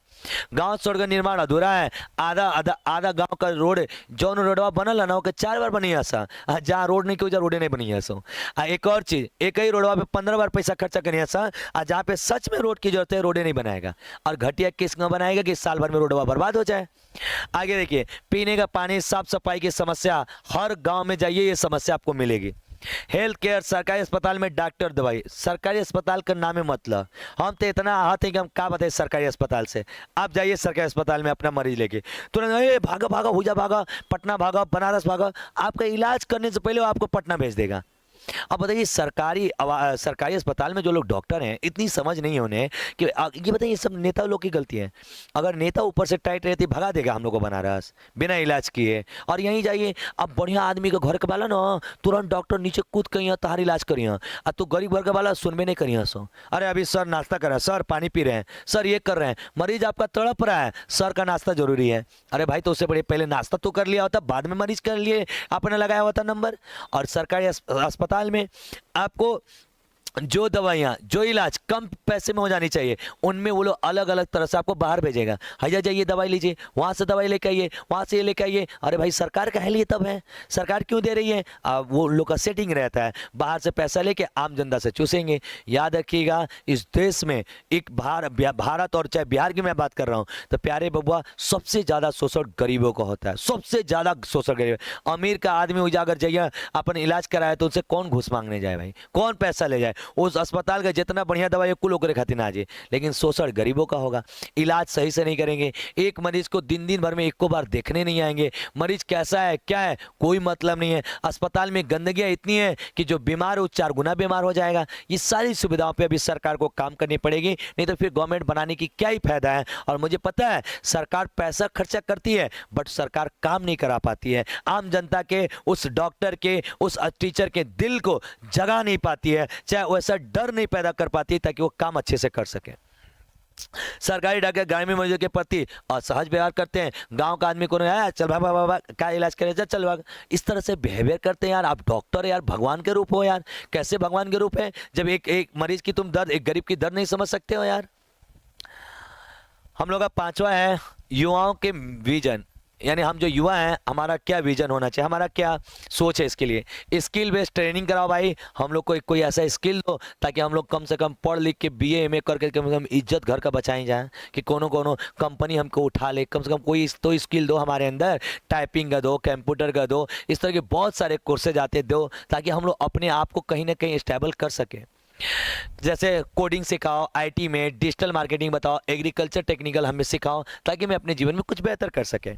गांव सड़क का निर्माण अधूरा है। आधा गांव का रोड जौन रोडवा बनल है ना, 4 बार बनी है सा, जहाँ रोड नहीं क्यों रोडे नहीं बनी है सो। एक और चीज, एक ही रोडवा पे 15 बार पैसा खर्चा करिए सा, जहाँ पे सच में रोड की जरूरत है रोडे नहीं बनाएगा। और घटिया किस बनाएगा कि साल भर में रोडवा बर्बाद हो जाए। आगे देखिए, पीने का पानी, साफ सफाई की समस्या, हर गाँव में जाइए ये समस्या आपको मिलेगी। हेल्थ केयर, सरकारी अस्पताल में डॉक्टर, दवाई, सरकारी अस्पताल का नाम है मतलब, हम तो इतना आहत हैं कि हम क्या बताएं सरकारी अस्पताल से। आप जाइए सरकारी अस्पताल में अपना मरीज लेके, तुरंत भागा भागा हुजा भागा, पटना भागा, बनारस भागा, आपका इलाज करने से पहले वो आपको पटना भेज देगा। अब बताइए, सरकारी अस्पताल में जो लोग डॉक्टर हैं, इतनी समझ नहीं है उन्हें कि ये बताइए, सब नेता लोग की गलती है। अगर नेता ऊपर से टाइट रहती भगा देगा हम लोग को बनारस बिना इलाज किए। और यहीं जाइए, अब बढ़िया आदमी का घर के बाला ना, तुरंत डॉक्टर नीचे कूद करिए तहार इलाज करिए। अब तो गरीब घर के बाला सुनबे नहीं करिए सो, अरे अभी सर नाश्ता कर रहे हैं, सर पानी पी रहे हैं, सर ये कर रहे हैं, मरीज आपका तड़प रहा है, सर का नाश्ता जरूरी है। अरे भाई, तो उससे बड़े पहले नाश्ता तो कर लिया होता, बाद में मरीज कर लिए आपने लगाया हुआ था नंबर। और सरकारी अस्पताल में आपको जो दवाइयाँ, जो इलाज कम पैसे में हो जानी चाहिए, उनमें वो लोग अलग अलग तरह से आपको बाहर भेजेगा। हैया जाइए दवाई लीजिए, वहाँ से दवाई लेके आइए, वहाँ से ये लेके आइए। अरे भाई, सरकार का है लिए तब है, सरकार क्यों दे रही है? वो लोग का सेटिंग रहता है, बाहर से पैसा लेके आम जनता से चूसेंगे। याद रखिएगा, इस देश में एक भारत और चाहे बिहार की मैं बात कर रहा हूँ, तो प्यारे बबुआ, सबसे ज़्यादा शोषण गरीबों का होता है, सबसे ज़्यादा शोषण गरीब। अमीर का आदमी उजागर जाइए अपन इलाज कराए तो उनसे कौन घूस मांगने जाए भाई, कौन पैसा ले जाए? उस अस्पताल का जितना बढ़िया दवाई है कुल ओकरे खातिर ना आ जाए, लेकिन शोषण गरीबों का होगा। इलाज सही से नहीं करेंगे, एक मरीज को दिन दिन भर में एक को बार देखने नहीं आएंगे, मरीज कैसा है क्या है कोई मतलब नहीं है। अस्पताल में गंदगियाँ इतनी है कि जो बीमार है वो 4 गुना बीमार हो जाएगा। ये सारी सुविधाओं पर अभी सरकार को काम करनी पड़ेगी, नहीं तो फिर गवर्नमेंट बनाने की क्या ही फायदा है। और मुझे पता है सरकार पैसा खर्चा करती है बट सरकार काम नहीं करा पाती है, आम जनता के, उस डॉक्टर के, उस टीचर के दिल को जगा नहीं पाती है, चाहे वैसा डर नहीं पैदा कर पाती है ताकि वो काम अच्छे से कर सके। सरकारी डॉक्टर ग्रामीण मरीजों के प्रति असहज व्यवहार करते हैं। गांव का आदमी को आया चल भाग भाग भाग क्या इलाज करे चल भाग, इस तरह से बिहेवियर करते हैं। यार आप डॉक्टर यार भगवान के रूप हो यार, कैसे भगवान के रूप है जब एक मरीज की तुम दर्द, एक गरीब की दर्द नहीं समझ सकते हो यार। हम लोग का 5वां है युवाओं के विजन, यानी हम जो युवा हैं हमारा क्या विजन होना चाहिए, हमारा क्या सोच है इसके लिए। स्किल बेस्ड ट्रेनिंग कराओ भाई, हम लोग को कोई ऐसा स्किल दो ताकि हम लोग कम से कम पढ़ लिख के BA MA करके कम से कम इज्जत घर का बचाई जाए, कि कोनो कंपनी हमको उठा ले। कम से कम कोई तो स्किल दो हमारे अंदर, टाइपिंग का दो, कंप्यूटर का दो, इस तरह के बहुत सारे कोर्सेज आते दो ताकि हम लोग अपने आप को कहीं ना कहीं स्टेबल कर सकें। जैसे कोडिंग सिखाओ, IT में डिजिटल मार्केटिंग बताओ, एग्रीकल्चर टेक्निकल हमें सिखाओ ताकि मैं अपने जीवन में कुछ बेहतर कर सके।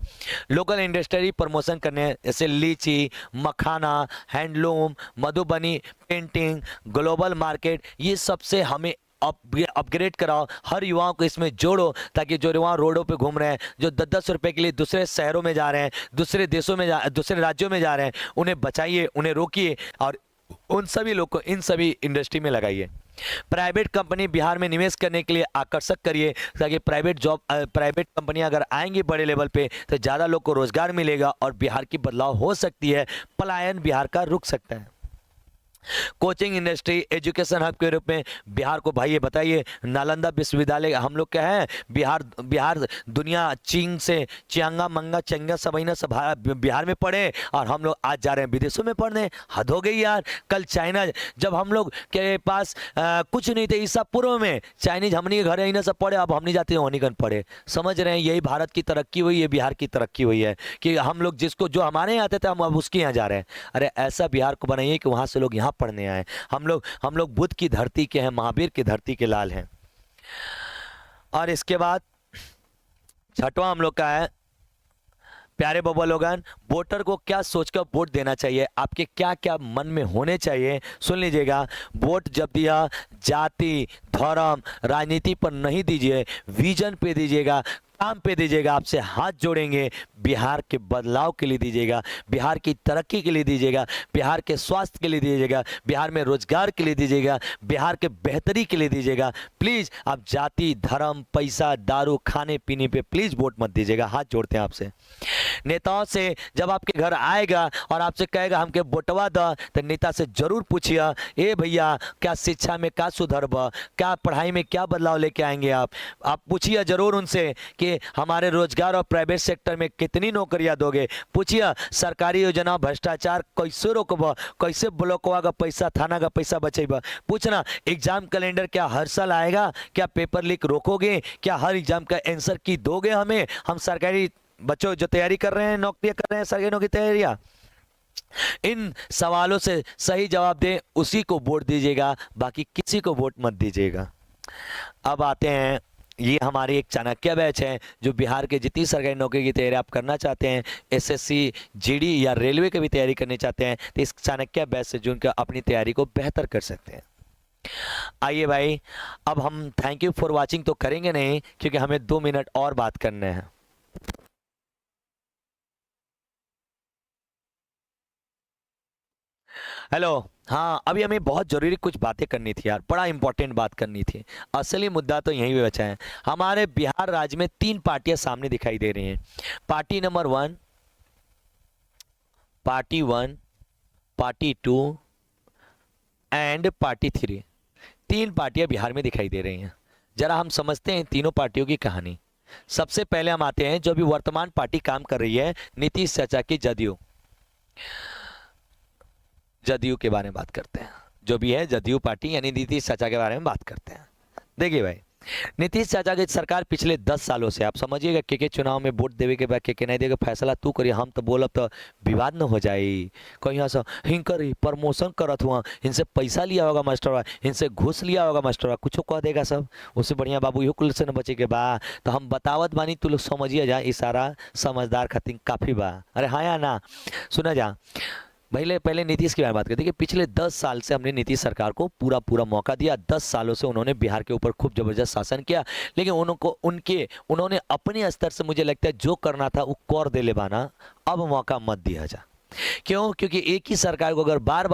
लोकल इंडस्ट्री प्रमोशन करने जैसे लीची, मखाना, handloom, Madhubani, painting, global market, ये सबसे हमें अपग्रेड कराओ। हर युवाओं को इसमें जोड़ो ताकि जो युवा रोडों पे घूम रहे हैं, जो 10-10 रुपए के लिए दूसरे शहरों में जा रहे हैं, दूसरे देशों में दूसरे राज्यों में जा रहे हैं, उन्हें बचाइए, उन्हें रोकिए और उन सभी लोग को इन सभी इंडस्ट्री में लगाइए। प्राइवेट कंपनी बिहार में निवेश करने के लिए आकर्षक करिए ताकि प्राइवेट कंपनियां अगर आएंगी बड़े लेवल पे तो ज़्यादा लोग को रोजगार मिलेगा और बिहार की बदलाव हो सकती है, पलायन बिहार का रुक सकता है। कोचिंग इंडस्ट्री, एजुकेशन हब के रूप में बिहार को भाई ये बताइए, नालंदा विश्वविद्यालय हम लोग क्या है, बिहार दुनिया चीन से चियांगा मंगा चंगा सबैना सब बिहार में पढ़े और हम लोग आज जा रहे हैं विदेशों में पढ़ने। हद हो गई यार। कल चाइना, जब हम लोग के पास कुछ नहीं थे ईसा पूर्व में, चाइनीज हमनी के घर है सब पढ़े, अब हम नहीं जाते वहीं कन पढ़े। समझ रहे हैं, यही भारत की तरक्की हुई है, बिहार की तरक्की हुई है कि हम लोग जिसको जो हमारे यहाँ आते थे हम अब उसके यहाँ जा रहे हैं। अरे ऐसा बिहार को बनाइए कि वहाँ से लोग यहाँ पढ़ने आए। हम लोग बुद्ध की धरती के हैं, महावीर की धरती के लाल हैं। और इसके बाद 6वां हम लोग का है, प्यारे बबुआ लोगन, वोटर को क्या सोचकर वोट देना चाहिए, आपके क्या क्या मन में होने चाहिए, सुन लीजिएगा। वोट जब दिया जाति, धर्म, राजनीति पर नहीं दीजिए, विजन पे दीजिएगा, काम पे दीजिएगा। आपसे हाथ जोड़ेंगे, बिहार के बदलाव के लिए दीजिएगा, बिहार की तरक्की के लिए दीजिएगा, बिहार के स्वास्थ्य के लिए दीजिएगा, बिहार में रोजगार के लिए दीजिएगा, बिहार के बेहतरी के लिए दीजिएगा। प्लीज़ आप जाति, धर्म, पैसा, दारू, खाने पीने पे प्लीज़ वोट मत दीजिएगा। हाथ जोड़ते हैं आपसे। नेताओं से जब आपके घर आएगा और आपसे कहेगा हमके वोटवा द, तो नेता से जरूर पूछिए, ए भैया क्या शिक्षा में क्या सुधर बा, क्या पढ़ाई में क्या बदलाव लेके आएंगे आप पूछिए जरूर उनसे कि हमारे रोजगार और प्राइवेट सेक्टर में कितनी नौकरियां दोगे। पूछिए सरकारी योजना भ्रष्टाचार कैसे रोकबा, कैसे ब्लॉकवा का पैसा, थाना का पैसा बचेबा। पूछना एग्जाम कैलेंडर क्या हर साल आएगा, क्या पेपर लीक रोकोगे, क्या हर एग्जाम का आंसर की दोगे हमें, हम सरकारी बच्चों जो तैयारी कर रहे हैं, नौकरियां कर रहे हैं, सरकारी नौकरी तैयारियां। इन सवालों से सही जवाब दें, उसी को वोट दीजिएगा, बाकी किसी को वोट मत दीजिएगा। अब आते हैं, ये हमारी एक चाणक्य बैच है जो बिहार के जितनी सरकारी नौकरी की तैयारी आप करना चाहते हैं, SSC, GD या रेलवे की भी तैयारी करनी चाहते हैं, तो इस चाणक्य बैच से जुड़कर अपनी तैयारी को बेहतर कर सकते हैं। आइए भाई, अब हम थैंक यू फॉर वाचिंग तो करेंगे नहीं क्योंकि हमें 2 मिनट और बात करने हैं। हेलो, हाँ अभी हमें बहुत ज़रूरी कुछ बातें करनी थी यार, बड़ा इंपॉर्टेंट बात करनी थी। असली मुद्दा तो यहीं पे बचा है। हमारे बिहार राज्य में 3 पार्टियां सामने दिखाई दे रही हैं। Party number 1, party 1, party 2 and party 3। 3 पार्टियां बिहार में दिखाई दे रही हैं। जरा हम समझते हैं तीनों पार्टियों की कहानी। सबसे पहले हम आते हैं जो अभी वर्तमान पार्टी काम कर रही है, नीतीश चाचा की जदयू के बारे में बात करते हैं। जो भी है जदयू पार्टी यानी नीतीश चाचा के बारे में बात करते हैं। देखिए भाई, नीतीश चाचा की सरकार पिछले 10 सालों से, आप समझिएगा, के चुनाव में वोट देवे के बाद के नहीं देगा, फैसला तू करिए, हम तो बोलब तो विवाद न हो जाए। कहीं यहाँ से हिंकर प्रमोशन करत हुआ, इनसे पैसा लिया होगा मास्टरवा, इनसे घूस लिया होगा मास्टरवा, कुछ कह देगा सब। उससे बढ़िया बाबू इहो कुल से न बचे के बा। तो हम बतावत बानी, तू लोग समझिए जा, इशारा समझदार खातिर काफ़ी बा। अरे हाँ या ना, सुना जा। पहले पहले नीतीश की बात करते कि पिछले 10 साल से हमने नीतीश सरकार को पूरा पूरा मौका दिया। 10 सालों से उन्होंने बिहार के ऊपर खूब जबरदस्त शासन किया, लेकिन उन्होंने अपने स्तर से, मुझे लगता है, जो करना था वो कर दे ले बाना। अब मौका मत दिया जा। क्यों? क्योंकि एक ही सरकार को अगर बार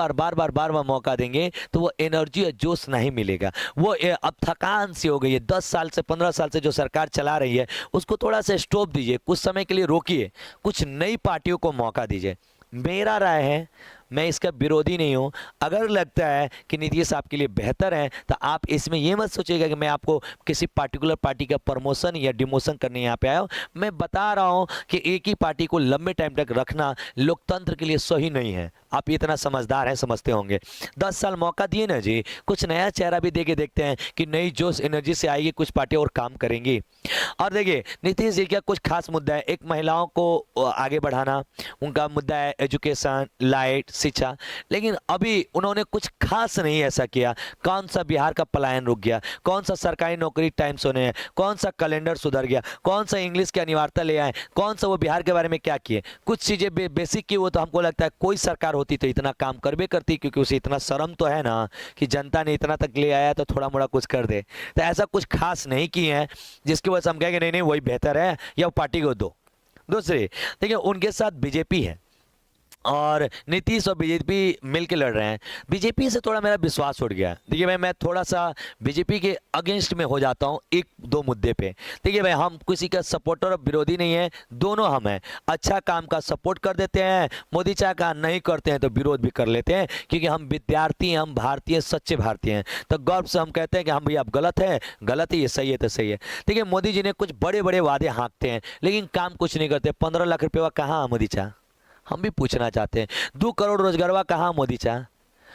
बार मौका देंगे तो वो एनर्जी और जोश नहीं मिलेगा। वो अब थकान सी हो गई है। 10 साल से 15 साल से जो सरकार चला रही है उसको थोड़ा सा स्टॉप दीजिए, कुछ समय के लिए रोकिए, कुछ नई पार्टियों को मौका दीजिए। मेरा राय है, मैं इसका विरोधी नहीं हूँ। अगर लगता है कि नीतीश आपके लिए बेहतर है तो आप इसमें ये मत सोचिएगा कि मैं आपको किसी पार्टिकुलर पार्टी का प्रमोशन या डिमोशन करने यहाँ पे आया हूँ। मैं बता रहा हूँ कि एक ही पार्टी को लंबे टाइम तक रखना लोकतंत्र के लिए सही नहीं है। आप इतना समझदार हैं, समझते होंगे। 10 साल मौका दिए ना जी, कुछ नया चेहरा भी दे के देखते हैं कि नई जोश एनर्जी से आएगी, कुछ पार्टियाँ और काम करेंगी। और देखिए नीतीश जी का कुछ खास मुद्दा है। एक, महिलाओं को आगे बढ़ाना उनका मुद्दा है, एजुकेशन, लाइट, शिक्षा। लेकिन अभी उन्होंने कुछ खास नहीं ऐसा किया। कौन सा बिहार का पलायन रुक गया? कौन सा सरकारी नौकरी टाइम से होने हैं? कौन सा कैलेंडर सुधर गया? कौन सा इंग्लिश की अनिवार्यता ले आए? कौन सा वो बिहार के बारे में क्या किए? कुछ चीज़ें बेसिक की, वो तो हमको लगता है कोई सरकार होती तो इतना काम कर भी करती, क्योंकि उसे इतना शर्म तो है ना कि जनता ने इतना तक ले आया तो थोड़ा मोड़ा कुछ कर दे। तो ऐसा कुछ खास नहीं किए हैं जिसकी वजह से हम कहेंगे नहीं नहीं वही बेहतर है या पार्टी को दो। दूसरे, देखिए, उनके साथ बीजेपी है और नीतीश और बीजेपी मिलकर लड़ रहे हैं। बीजेपी से थोड़ा मेरा विश्वास उठ गया। देखिए भाई, मैं थोड़ा सा बीजेपी के अगेंस्ट में हो जाता हूँ एक दो मुद्दे पे। देखिए भाई, हम किसी का सपोर्टर और विरोधी नहीं है, दोनों हम हैं। अच्छा काम का सपोर्ट कर देते हैं, मोदी चाह का नहीं करते हैं तो विरोध भी कर लेते हैं, क्योंकि हम विद्यार्थी हैं, हम भारतीय, सच्चे भारतीय हैं। तो गर्व से हम कहते हैं कि हम भैया आप गलत है, गलत है, ये सही है तो सही है। देखिए, मोदी जी ने कुछ बड़े बड़े वादे हाँकते हैं लेकिन काम कुछ नहीं करते। 15 लाख रुपये कहाँ मोदी चाह, हम भी पूछना चाहते हैं। 2 करोड़ रोजगारवा कहाँ मोदी चाह,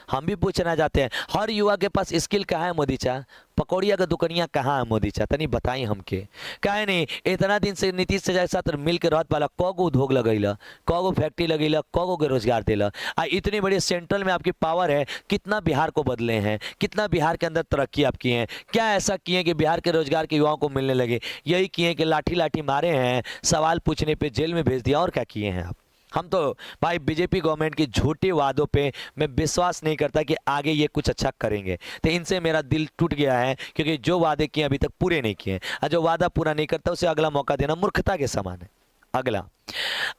हम भी पूछना चाहते हैं। हर युवा के पास स्किल कहाँ है मोदी चाह? पकौड़िया का दुकनिया कहाँ है मोदी चाह? तनी बताई हमके। काहे नहीं इतना दिन से नीतीश से साथ मिल के रहत पाला, कगो उद्योग लगैला, कगो फैक्ट्री लगैला, कगो के रोजगार दिला। इतनी बड़ी सेंट्रल में आपकी पावर है, कितना बिहार को बदले हैं, कितना बिहार के अंदर तरक्की आप किए हैं? क्या ऐसा किए कि बिहार के रोजगार के युवाओं को मिलने लगे? यही किए कि लाठी लाठी मारे हैं, सवाल पूछने पर जेल में भेज दिया, और क्या किए हैं आप? हम तो भाई बीजेपी गवर्नमेंट की झूठे वादों पे मैं विश्वास नहीं करता कि आगे ये कुछ अच्छा करेंगे। तो इनसे मेरा दिल टूट गया है, क्योंकि जो वादे किए अभी तक पूरे नहीं किए, और जो वादा पूरा नहीं करता उसे अगला मौका देना मूर्खता के समान है। अगला,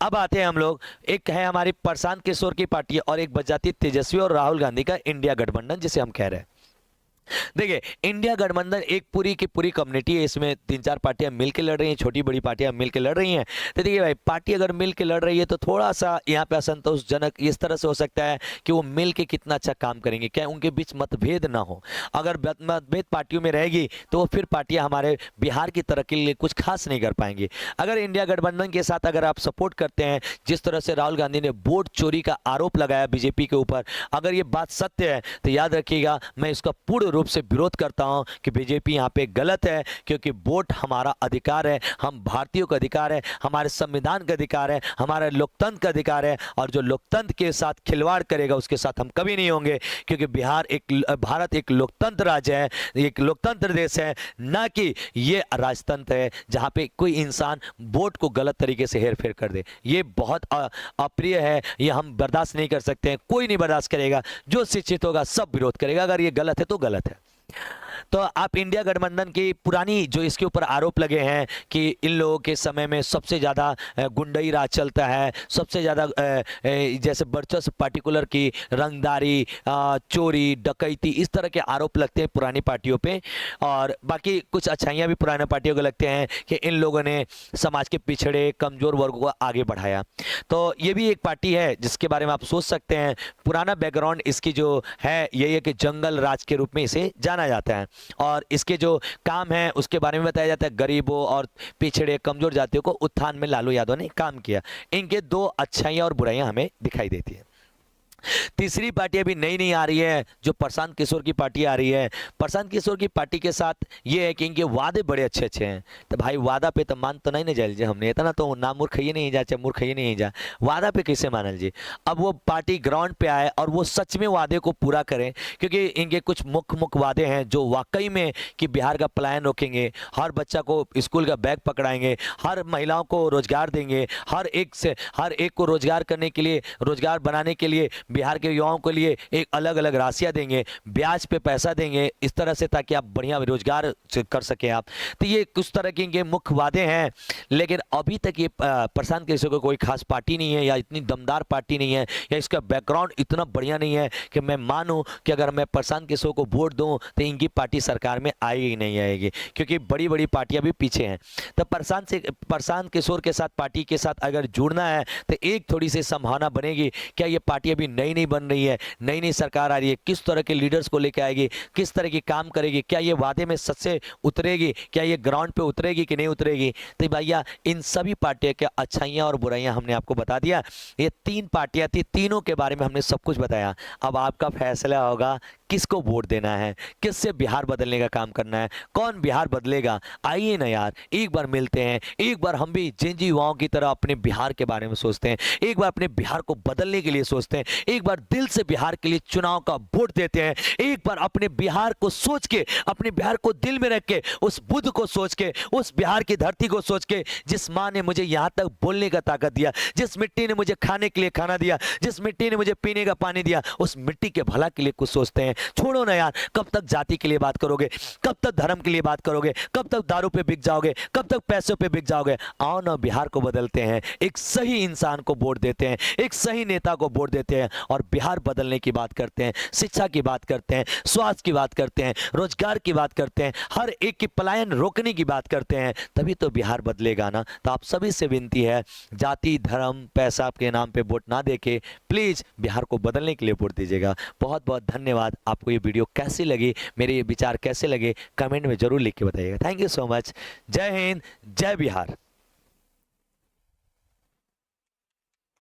अब आते हैं हम लोग, एक है हमारी प्रशांत किशोर की पार्टी और एक बच जाती है तेजस्वी और राहुल गांधी का इंडिया गठबंधन, जिसे हम कह रहे हैं। देखिए, इंडिया गठबंधन एक पूरी की पूरी कम्युनिटी है। इसमें 3-4 पार्टियां मिलकर लड़ रही हैं, छोटी बड़ी पार्टियां मिलकर लड़ रही हैं। तो देखिए भाई, पार्टी अगर मिलकर लड़ रही है तो थोड़ा सा यहाँ पे असंतोषजनक इस तरह से हो सकता है कि वो मिल के कितना अच्छा काम करेंगे, क्या उनके बीच मतभेद ना हो। अगर मतभेद पार्टियों में रहेगी तो वो फिर पार्टियां हमारे बिहार की तरक्की के लिए कुछ खास नहीं कर पाएंगी। अगर इंडिया गठबंधन के साथ अगर आप सपोर्ट करते हैं, जिस तरह से राहुल गांधी ने वोट चोरी का आरोप लगाया बीजेपी के ऊपर, अगर ये बात सत्य है तो याद रखिएगा, मैं इसका पूर्ण रूप से विरोध करता हूं कि बीजेपी यहां पे गलत है। क्योंकि वोट हमारा अधिकार है, हम भारतीयों का अधिकार है, हमारे संविधान का अधिकार है, हमारे लोकतंत्र का अधिकार है। और जो लोकतंत्र के साथ खिलवाड़ करेगा उसके साथ हम कभी नहीं होंगे, क्योंकि भारत एक लोकतंत्र राज्य है, एक लोकतंत्र देश है, ना कि ये राजतंत्र है जहां पे कोई इंसान वोट को गलत तरीके से हेरफेर कर दे। ये बहुत अप्रिय है, ये हम बर्दाश्त नहीं कर सकते हैं, कोई नहीं बर्दाश्त करेगा। जो शिक्षित होगा सब विरोध करेगा। अगर ये गलत है तो गलत है। तो आप इंडिया गठबंधन की पुरानी जो इसके ऊपर आरोप लगे हैं कि इन लोगों के समय में सबसे ज़्यादा गुंडई राज चलता है, सबसे ज़्यादा जैसे वर्चस्व पार्टिकुलर की रंगदारी, चोरी, डकैती, इस तरह के आरोप लगते हैं पुरानी पार्टियों पे। और बाकी कुछ अच्छाइयाँ भी पुराने पार्टियों को लगते हैं कि इन लोगों ने समाज के पिछड़े कमज़ोर वर्गों को आगे बढ़ाया। तो ये भी एक पार्टी है जिसके बारे में आप सोच सकते हैं। पुराना बैकग्राउंड इसकी जो है यही है कि जंगल राज के रूप में इसे जाना जाता है, और इसके जो काम है उसके बारे में बताया जाता है। गरीबों और पिछड़े कमजोर जातियों को उत्थान में लालू यादव ने काम किया। इनके 2 अच्छाइयाँ और बुराइयां हमें दिखाई देती है। तीसरी पार्टी अभी नई नई आ रही है, जो प्रशांत किशोर की पार्टी आ रही है। प्रशांत किशोर की पार्टी के साथ ये है कि इनके वादे बड़े अच्छे अच्छे हैं। तो भाई वादा पे तो मान तो नहीं ना जाए जी, हमने इतना तो ना मूर्ख ही नहीं जा, चाहे मूर्ख ही नहीं जा, वादा पे कैसे मानल जी। अब वो पार्टी ग्राउंड पे आए और वो सच में वादे को पूरा करें, क्योंकि इनके कुछ मुख्य वादे हैं जो वाकई में कि बिहार का पलायन रोकेंगे, हर बच्चा को स्कूल का बैग पकड़ाएंगे, हर महिलाओं को रोजगार देंगे, हर एक को रोजगार करने के लिए, रोजगार बनाने के लिए बिहार के युवाओं के लिए एक अलग अलग राशियां देंगे, ब्याज पे पैसा देंगे, इस तरह से ताकि आप बढ़िया रोजगार कर सकें आप। तो ये कुछ तरह के इनके मुख्य वादे हैं। लेकिन अभी तक ये प्रशांत किशोर को कोई खास पार्टी नहीं है, या इतनी दमदार पार्टी नहीं है, या इसका बैकग्राउंड इतना बढ़िया नहीं है कि मैं मानूं कि अगर मैं प्रशांत किशोर को वोट दूं तो इनकी पार्टी सरकार में आएगी ही नहीं आएगी, क्योंकि बड़ी बड़ी पार्टियां भी पीछे हैं। तो प्रशांत किशोर के साथ पार्टी के साथ अगर जुड़ना है तो एक थोड़ी सी संभावना बनेगी। क्या ये पार्टी अभी नई नई बन रही है, नई नई सरकार आ रही है, किस तरह के लीडर्स को लेकर आएगी, किस तरह की काम करेगी, क्या ये वादे में सच से उतरेगी, क्या ये ग्राउंड पे उतरेगी कि नहीं उतरेगी। तो भैया इन सभी पार्टियों के अच्छाइयाँ और बुराइयाँ हमने आपको बता दिया। ये 3 पार्टियाँ थी, तीनों के बारे में हमने सब कुछ बताया। अब आपका फैसला होगा किसको वोट देना है, किससे बिहार बदलने का काम करना है, कौन बिहार बदलेगा। आइए ना यार, एक बार मिलते हैं, एक बार हम भी जिन युवाओं की तरह अपने बिहार के बारे में सोचते हैं, एक बार अपने बिहार को बदलने के लिए सोचते हैं, एक बार दिल से बिहार के लिए चुनाव का वोट देते हैं, एक बार अपने बिहार को सोच के, अपने बिहार को दिल में रख के, उस बुद्ध को सोच के, उस बिहार की धरती को सोच के, जिस माँ ने मुझे यहाँ तक बोलने का ताकत दिया, जिस मिट्टी ने मुझे खाने के लिए खाना दिया, जिस मिट्टी ने मुझे पीने का पानी दिया, उस मिट्टी के भला के लिए कुछ सोचते हैं। छोड़ो ना यार, कब तक जाति के लिए बात करोगे, कब तक धर्म के लिए बात करोगे, कब तक दारू पे बिक जाओगे, कब तक पैसों पे बिक जाओगे। आओ ना बिहार को बदलते हैं, एक सही इंसान को वोट देते हैं, एक सही नेता को वोट देते हैं और बिहार बदलने की बात करते हैं, शिक्षा की बात करते हैं, स्वास्थ्य की बात करते हैं, रोजगार की बात करते हैं, हर एक की पलायन रोकने की बात करते हैं। तभी तो बिहार बदलेगा ना। तो आप सभी से विनती है, जाति धर्म पैसा के नाम पे वोट ना देके प्लीज बिहार को बदलने के लिए वोट दीजिएगा। बहुत बहुत धन्यवाद। आपको ये वीडियो कैसी लगी, मेरे ये विचार कैसे लगे, कमेंट में जरूर लिख के बताइएगा। Thank you so much. जय हिंद, जय बिहार।